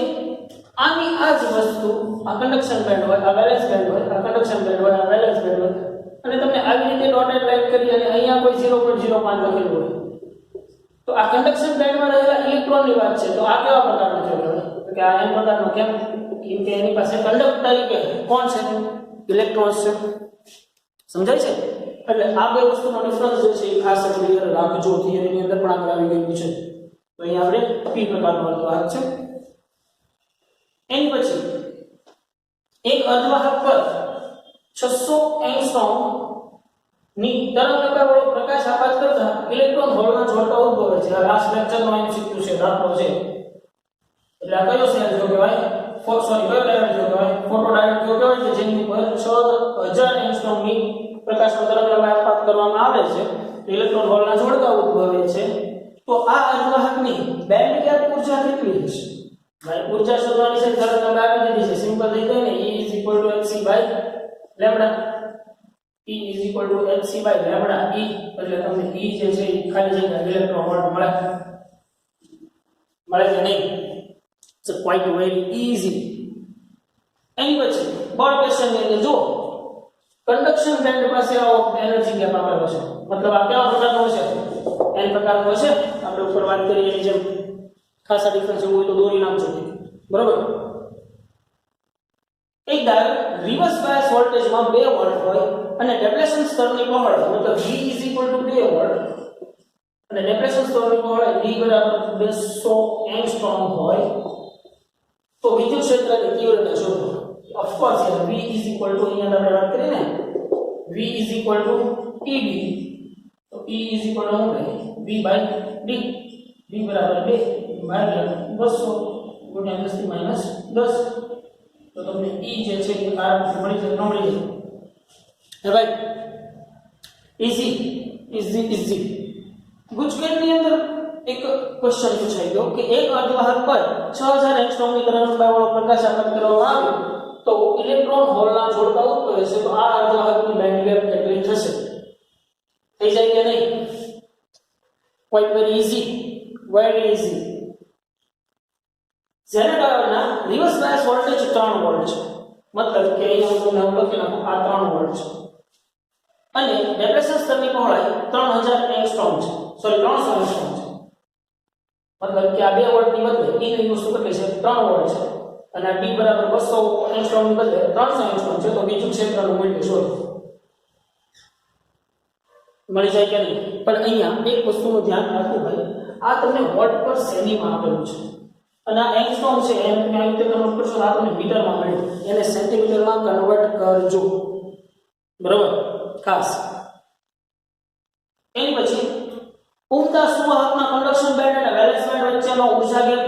આની આ જ વસ્તુ આ કન્ડક્શન બેન્ડ હોય, આ વેલેન્સ બેન્ડ હોય, આ કન્ડક્શન બેન્ડ હોય, આ વેલેન્સ બેન્ડ હોય અને તમને આવી રીતે ડોટેડ લાઈન કરી અને અહીંયા કોઈ 0.05 લખેલું હોય તો આ કન્ડક્શન બેન્ડમાં રહેલા ઇલેક્ટ્રોનની વાત છે. તો આ કેવા પ્રકારનો કહેવાય? તો કે આ n પ્રકારનો. કેમ કે એની પાસે કંડક્ટર તરીકે કોણ છે? ઇલેક્ટ્રોન્સ છે. સમજાય છે? એટલે આ બે વસ્તુનો ડિફરન્સ જે છે એ ખાસ ક્લિયર રાખજો. થિયરીની અંદર પણ આગળ આવી ગયું છે. તો અહીંયા આપણે p પ્રકારનો અર્ધવાહક છે. એની પછી એક અર્ધવાહક પર 600 એંગસ્ટ્રોમ ની તરંગલંબાઈ વાળો પ્રકાશ આપાત કરતા ઇલેક્ટ્રોન હોલના જોડકા ઉદ્ભવે છે. આ લાસ્ટ લેક્ચરનો MCQ છે, દાખલો છે. એટલે આ કયો સેલ જો કહેવાય? કયો ડાયોડ જો કહેવાય? ફોટો ડાયોડ જો કહેવાય કે જેની ઉપર 6000 એંગસ્ટ્રોમ ની પ્રકાશનો તરંગલંબાઈ આપાત કરવામાં આવે છે, ઇલેક્ટ્રોન હોલના જોડકા ઉદ્ભવે છે. તો આ અર્ધવાહકની બેન્ડ ગેપ ઊર્જા કેટલી હશે? ભાઈ ઊર્જા શોધવાની છે, તરંગલંબાઈ આપી દીધી છે. સિમ્પલ થઈ ગઈ ને, E hc lambda. E hc lambda. E એટલે તમને E જે છે એ ખાલી જગ્યા ઇલેક્ટ્રોન વોલ્ટ મળે કે નહીં? It's quite very easy. એની પછી બળ ક્વેશ્ચનની અંદર જો કન્ડક્શન બેન્ડ પાસે આવો એનર્જી ગેપ આપેલો છે, મતલબ આ કેવા પ્રકારનો હશે? n પ્રકારનો હશે. આપણે ઉપર વાત કરી એની જેમ ખાસા ડિફરન્સ એવું હોય તો દોરી નાખજો. બરોબર, એક ડાયોડ રિવર્સ બાયસ વોલ્ટેજમાં 2 વોલ્ટ હોય અને ડેપ્લેશન સ્તરની પહોળાઈ મતલબ V 2 વોલ્ટ અને ડેપ્લેશન સ્તરની પહોળાઈ V 200 એંગસ્ટ્રોમ હોય તો વિદ્યુત ક્ષેત્રની તીવ્રતા શોધો. ઓફ કોર્સ યાર V અહીંયા આપણે વાત કરી ને V EB તો E V by D V બરાબર 2 ભાગ્યા 200 ગુણ્યા 10 - 10 તો તમને E જે છે એ આરામથી મળી જશે. ન મળી જશે હે ભાઈ? ઈઝી. ગુજકેટની અંદર એક ક્વેશ્ચન પૂછાઈ ગયો કે એક અર્ધવાહક પર 6000 એંગસ્ટ્રોમની તરંગલંબાઈ વાળો પ્રકાશ આપાત કરવામાં આવે તો ઇલેક્ટ્રોન હોલના જોડકા ઉદ્ભવે છે. તો આ અર્ધવાહકની બેન્ડ ગેપ કેટલી થશે? થઈ જાય કે નહીં? Quite very easy. ઝેનર ડાયોડના રિવર્સ બાયસ વોલ્ટેજ 3 વોલ્ટ છે. મતલબ કે અહીંયા હું તમને લખી નાખું આ 3 વોલ્ટ છે અને ડેપ્લેશન સ્તરની પહોળાઈ 3000 એંગસ્ટ્રોમ છે. સોરી 300 એંગસ્ટ્રોમ છે. મતલબ કે આ 2 વોલ્ટની બદલે E ની વસ્તુ કેટલી છે? 3 વોલ્ટ છે અને આ D બરાબર 200 એંગસ્ટ્રોમની બદલે 300 એંગસ્ટ્રોમ છે. તો બીજું ક્ષેત્રનું મૂલ્ય શોધો. મળી જાય કે નહીં? પણ અહીંયા એક વસ્તુનું ધ્યાન રાખવું ભાઈ, આ તમને વોટ પર સેમીમાં આપેલું છે અને આ એંગસ્ટ્રોમ છે એને તમે આવી રીતે કન્વર્ટ કરશો તો આ તમને મીટરમાં મળે. એને સેન્ટીમીટરમાં કન્વર્ટ કરજો. બરાબર, ખાસ. એની પછી ઉમદા સુવાહકના કન્ડક્શન બેન્ડ અને વેલેન્સ બેન્ડ વચ્ચેનો ઊર્જા ગેપ.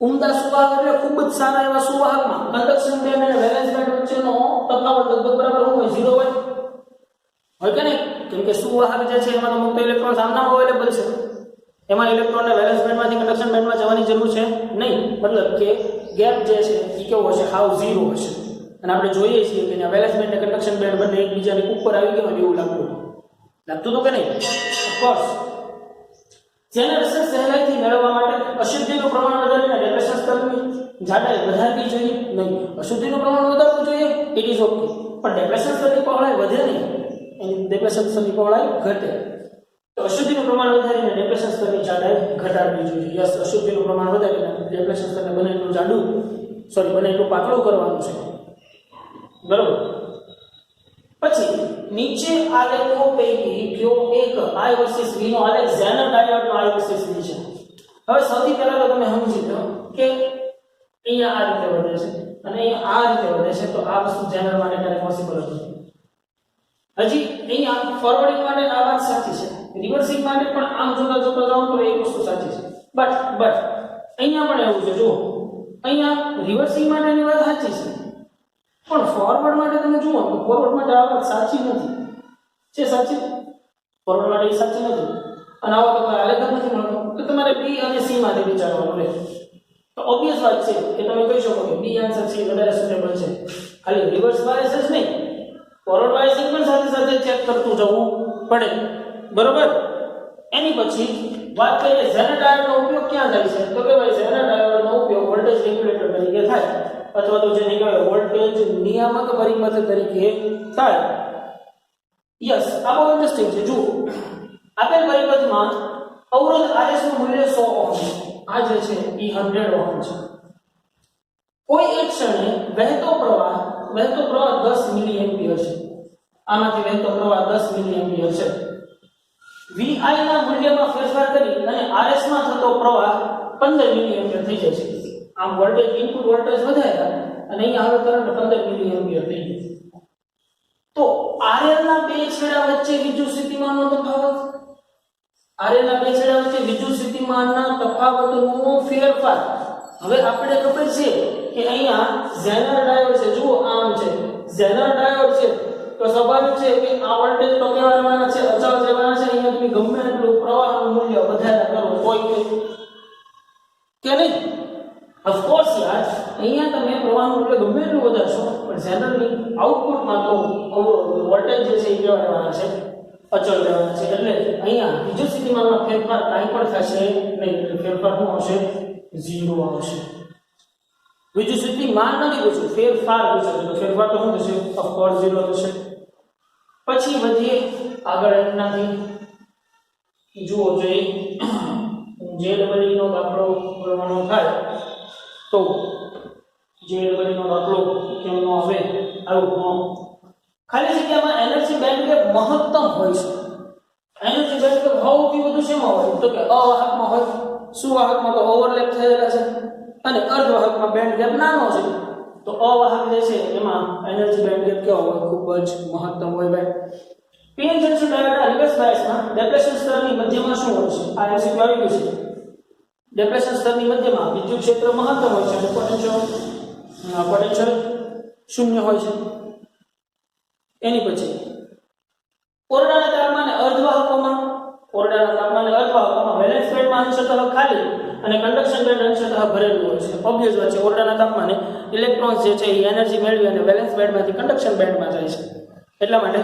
ઉમદા સુવાહક એટલે ખૂબ જ સારા એવા સુવાહકમાં કન્ડક્શન બેન્ડ અને વેલેન્સ બેન્ડ વચ્ચેનો તફાવત લગભગ બરાબર હોય 0 હોય કે નહીં? કેમ કે સુવાહક જે છે એમાં તો મુક્ત ઇલેક્ટ્રોન આમનામ અવેલેબલ છે. એમાં ઇલેક્ટ્રોનને વેલેન્સ બેન્ડમાંથી કંડક્શન બેન્ડમાં જવાની જરૂર છે નહીં, મતલબ કે ગેપ જે છે એ કેવો હશે, હાવ ઝીરો હશે. અને આપણે જોઈએ છીએ કે વેલેન્સ બેન્ડ અને કંડક્શન બેન્ડ બંને એકબીજાની ઉપર આવી ગયા હોય એવું લાગતું હતું કે નહીં? ઓફકોર્સ. જેને રિસર્ચ સહેલાઈથી મેળવવા માટે અશુદ્ધિનું પ્રમાણ વધારીને ડેપ્રેશન સ્તરની જાડાઈ વધારવી જોઈએ નહીં. અશુદ્ધિનું પ્રમાણ વધારવું જોઈએ, ઇટ ઇઝ ઓકે, પણ ડેપ્રેશન સ્તરની પહોળાઈ વધે નહીં, એની ડેપ્રેશન સ્તરની પહોળાઈ ઘટે. તો અશુદ્ધિનું પ્રમાણ વધારીને ડેપ્રેશન સ્તરની જાડાઈ ઘટાડવી જોઈએ. યસ, અશુદ્ધિનું પ્રમાણ વધારીને ડેપ્રેશન સ્તરને બને એટલું જાડું, બને એટલું પાતળું કરવાનું છે. બરોબર. પછી નીચે આલેખો પૈકી કયો એક I વર્સિસ V નો આલેખ ઝેનર ડાયોડનો I વર્સિસ V છે? હવે સૌથી પહેલા તો તમે સમજી લો કે અહીંયા આ રીતે વધે છે અને અહીંયા આ રીતે વધે છે, તો આ વસ્તુ ઝેનર માટે ક્યારે પોસિબલ નથી. હજી અહીંયા ફોરવર્ડિંગ માટે આ વાત સાચી છે, રિવર્સિંગ માટે પણ આમ જોતા જાઓ તો એક વસ્તુ સાચી છે. બટ અહીંયા પણ એવું છે, જુઓ અહીંયા રિવર્સિંગ માટેની વાત સાચી છે, પણ ફોરવર્ડ માટે તમે જુઓ તો ફોરવર્ડ માટે આ વાત સાચી નથી. છે સાચી? ફોરવર્ડ માટે એ સાચી નથી. અને આવો તો કોઈ આલેખ નથી મળતો, તો તમારે B અને C માટે વિચારવાનું રહે. તો ઓબ્વિયસ વાત છે કે તમે કહી શકો કે B આન્સર છે વધારે સુટેબલ છે. ખાલી રિવર્સ બાયસ જ નહીં, ફોરવર્ડ બાયસ પણ સાથે સાથે ચેક કરતું જવું પડે. બરોબર. એની પછી વાત કરીએ ઝેનર ડાયોડનો ઉપયોગ ક્યાં થાય છે? તો કે ભાઈ ઝેનર ડાયોડનો ઉપયોગ વોલ્ટેજ રેગ્યુલેટર તરીકે થાય, અથવા તો જેને કહેવાય વોલ્ટેજ નિયામક પરિપથ તરીકે થાય. યસ, આ બહુ ઇન્ટરેસ્ટિંગ છે. જુઓ, આપેલ પરિપથમાં અવરોધ RS નું મૂલ્ય 100 ઓહમ છે. આ જે છે એ 100 ઓહમ છે. કોઈ એક ક્ષણે વહેતો પ્રવાહ 10 મિલી એમ્પિયર છે. આમાંથી વહેતો પ્રવાહ 10 મિલી એમ્પિયર છે. VI ના મૂલ્યમાં ફેરફાર કરી અને RS માં થતો પ્રવાહ 15 મિલી એમ્પિયર થઈ જાય છે. આમ વોલ્ટેજ ઇનપુટ વોલ્ટેજ વધાર્યા અને અહીંયા હવે કરંટ 15 મિલી એમ્પિયર થઈ ગયો. તો RL ના બે છેડા વચ્ચે વિદ્યુત સ્થિતિમાનનો તફાવત, RL ના બે છેડા વચ્ચે વિદ્યુત સ્થિતિમાનના તફાવતનો ફેરફાર. હવે આપણે ખબર છે કે અહીંયા ઝેનર ડાયોડ છે, જુઓ આમ છે ઝેનર ડાયોડ છે, તો સ્વાભાવિક છે કે આ વોલ્ટેજ તો કેવા રહેવાના છે, અચળ રહેવાના છે. અહીંયા તમે ગમે એટલું પ્રવાહનું મૂલ્ય વધારે કરો કોઈ કે નહીં? ઓફકોર્સ યાર, અહીંયા તમે પ્રવાહનું મૂલ્ય ગમે એટલું વધારશો પણ ઝેનરની આઉટપુટમાં તો વોલ્ટેજ જે છે એ કેવા રહેવાના છે, અચળ રહેવાના છે. એટલે અહીંયા વિદ્યુત સ્થિતિમાનમાં ફેરફાર કાંઈ પણ થશે નહીં. એટલે ફેરફાર શું આવશે? 0 આવશે. વિદ્યુત સ્થિતિમાન નથી પૂછ્યું, ફેરફાર પૂછ્યું, તો ફેરફાર તો શું થશે? ઓફકોર્સ 0 થશે. પછી વધીએ આગળ એમનાથી. જુઓ જોઈએ JEE નો દાખલો કરવાનો થાય તો JEE નો દાખલો કેમનો આવે? આવું ખાલી જગ્યામાં એનર્જી બેન્ડગેપ મહત્તમ હોય છે. એનર્જી બેન્ડગેપ સૌથી વધુ શેમાં હોય? તો કે અવાહકમાં હોય. સુવાહકમાં તો ઓવરલેપ થયેલા છે અને અર્ધવાહકમાં બેન્ડગેપ નાનો છે. તો અવાહક જે છે એમાં એનર્જી બેન્ડગેપ કેવો હોય? ખૂબ જ મહત્તમ હોય ભાઈ. પીએન જંકશન ડાયોડના રિવર્સ બાયસમાં ડેપ્રેશન સ્તરની મધ્યમાં શું હોય છે? આ એમસીક્યુ આવી ગયું છે. ડેપ્રેશન સ્તરની મધ્યમાં વિદ્યુત ક્ષેત્ર મહત્તમ હોય છે અને પોટેન્શિયલ શૂન્ય હોય છે. એની પછી ઓરડાના તાપમાને અર્ધવાહકોમાં વેલેન્સ બેન્ડમાં અંશતઃ ખાલી અને કંડક્શન બેન્ડ અંશતઃ ભરેલું હોય છે. ઓબ્વિયસ વાત છે, ઓરડાના તાપમાને ઇલેક્ટ્રોન્સ જે છે એ એનર્જી મેળવી અને વેલેન્સ બેન્ડમાંથી કંડક્શન બેન્ડમાં જાય છે. એટલા માટે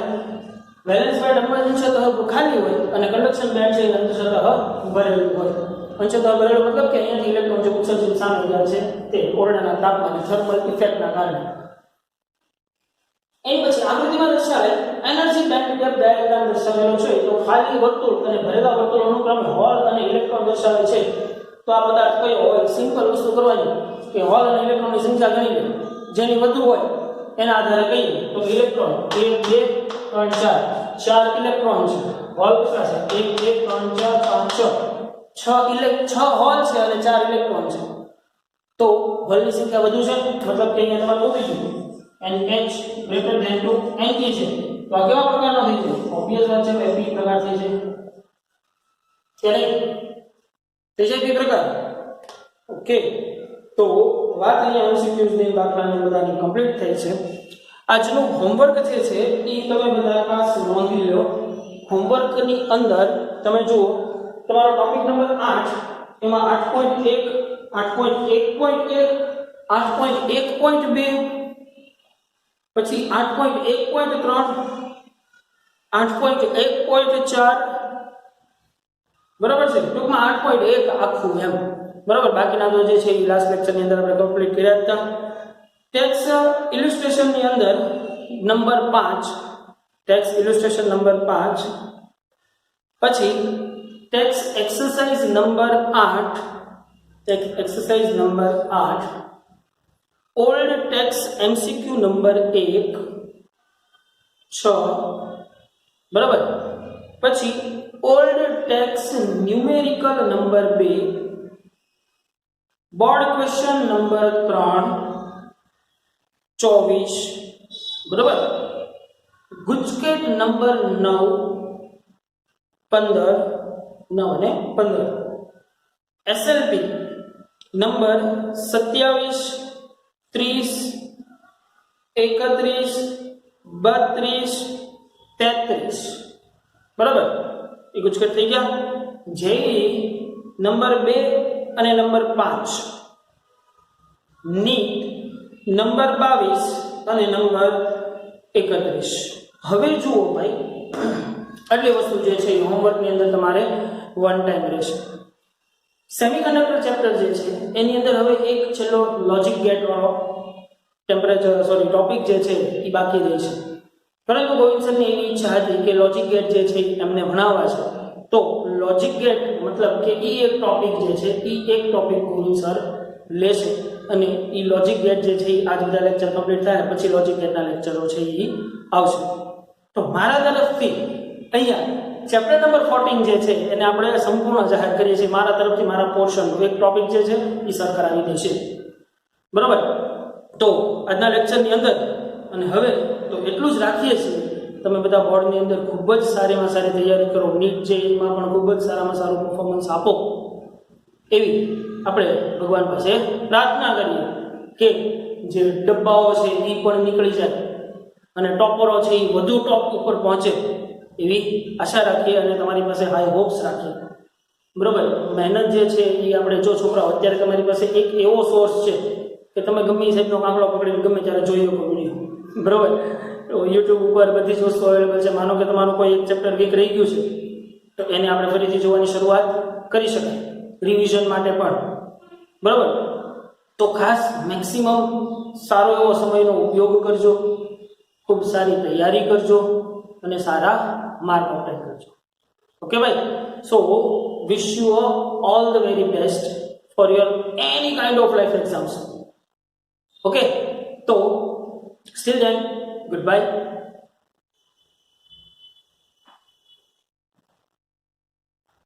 વેલેન્સ બેન્ડ અંશતઃ ખાલી હોય અને કંડક્શન બેન્ડ છે એ અંશતઃ ભરેલું હોય. અંશતઃ ભરેલું મતલબ કે અહીંયાથી ઇલેક્ટ્રોન જે ઉત્સર્જિત સામે જાય છે તે ઓરડાના તાપમાને થર્મલ ઇફેક્ટના કારણે. એની પછી આકૃતિમાં દર્શાવે એનર્જી બેન્ડગેપ ડાયાગ્રામ દર્શાવેલો છે. તો ખાલી વર્તુળ અને ભરેલા વર્તુળ અનુક્રમે હોલ અને ઇલેક્ટ્રોન દર્શાવે છે. તો આ પદાર્થ કયો હોય? સિમ્પલ વસ્તુ કરવાની કે હોલ અને ઇલેક્ટ્રોનની સંખ્યા ગણી લો, જેની વધુ હોય એના આધારે કહીએ તો ઇલેક્ટ્રોન 1 2 3 4 4 ઇલેક્ટ્રોન છે. હોલ કેટલા છે? 1 2 3 4 5 6 હોલ છે અને 4 ઇલેક્ટ્રોન છે. તો હોલની સંખ્યા વધુ છે, મતલબ કે અહીંયા તમારે ઉભી ગયું NH greater than to NK છે. તો આ કેવા પ્રકારનો થઈ છે? ઓબ્વિયસ વાત છે કે p પ્રકાર થઈ છે. કે નહીં? થઈ છે p પ્રકાર. ઓકે, તો વાત અહીંયા MCQs ની દાખલાની બધાની કમ્પ્લીટ થઈ છે. આજનું હોમવર્ક જે છે એ તમે બધા ખાસ નોંધી લો. હોમવર્કની અંદર તમે જુઓ તમારો ટોપિક નંબર 8 એમાં 8.1 8.1.1 8.1.2 પછી 8.1.3 8.1.4 બરાબર છે ટૂંકમાં 8.1 આખું એમ બરાબર બાકીના તો જે છે એ લાસ્ટ લેક્ચર ની અંદર આપણે કમ્પ્લીટ કર્યા હતા ટેક્સ્ટ ઇલુસ્ટ્રેશન ની અંદર નંબર 5 ટેક્સ્ટ ઇલુસ્ટ્રેશન નંબર 5 પછી text exercise number 8 text exercise number 8 old text MCQ number 1 6 બરાબર પછી old text numerical number 2 board question number 3 24 બરાબર ગુજકેટ નંબર 9 15 9 અને 15 એસએલપી નંબર 27 30 31 32 33 બરાબર એ ગુજકેટ થઈ ગયા જેઈ નંબર 2 અને નંબર 5 નીટ નંબર 22 અને નંબર 31 હવે જુઓ ભાઈ આટલી વસ્તુ જે છે એ હોમવર્ક ની અંદર તમારે વન ટાઈમ રહેશે સેમિકન્ડક્ટર ચેપ્ટર જે છે એની અંદર હવે એક છેલ્લો લોજિક ગેટ વાળો ટોપિક જે છે એ બાકી રહે છે પરંતુ ગોવિંદ સરની એવી ઈચ્છા હતી કે લોજિક ગેટ જે છે એમને ભણાવવા છે તો લોજિક ગેટ મતલબ કે એ એક ટોપિક જે છે એ એક ટોપિક ગોવિંદ સર લેશે અને એ લોજિક ગેટ જે છે એ આજ બધા લેક્ચર કમ્પ્લીટ થાય પછી લોજિક ગેટના લેક્ચરો છે એ આવશે તો મારા તરફથી અહીંયા ચેપ્ટર નંબર 14 જે છે એને આપણે સંપૂર્ણ જાહેર કરીએ છીએ મારા તરફથી મારા પોર્શન એક ટોપિક જે છે એ સર કરાવી દેશે બરાબર તો આજના લેક્ચરની અંદર અને હવે તો એટલું જ રાખીએ છીએ તમે બધા બોર્ડની અંદર ખૂબ જ સારીમાં સારી તૈયારી કરો નીટ જે એમાં પણ ખૂબ જ સારામાં સારું પરફોર્મન્સ આપો એવી આપણે ભગવાન પાસે પ્રાર્થના કરીએ કે જે ડબ્બાઓ છે એ પણ નીકળી જાય અને ટોપરો છે એ વધુ ટોપ ઉપર પહોંચે એવી આશા રાખીએ અને તમારી પાસે હાઈ હોપ્સ રાખીએ બરાબર મહેનત જે છે એ આપણે જો છોકરાઓ અત્યારે તમારી પાસે એક એવો સોર્સ છે કે તમે ગમે એ સાહેબનો કાંકડો પકડીને ગમે ત્યારે જોઈ શકો વિડીયો બરાબર યુટ્યુબ ઉપર બધી જ વસ્તુ અવેલેબલ છે માનો કે તમારું કોઈ એક ચેપ્ટર વીક રહી ગયું છે તો એને આપણે ફરીથી જોવાની શરૂઆત કરી શકાય રિવિઝન માટે પણ બરાબર તો ખાસ મેક્સિમમ સારો એવો સમયનો ઉપયોગ કરજો ખૂબ સારી તૈયારી કરજો અને સારા માર્ક ઓબ્ટેન કરજો ઓકે ભાઈ so wish you all the very best for your any kind of life exams okay તો સ્ટીલ ધેન goodbye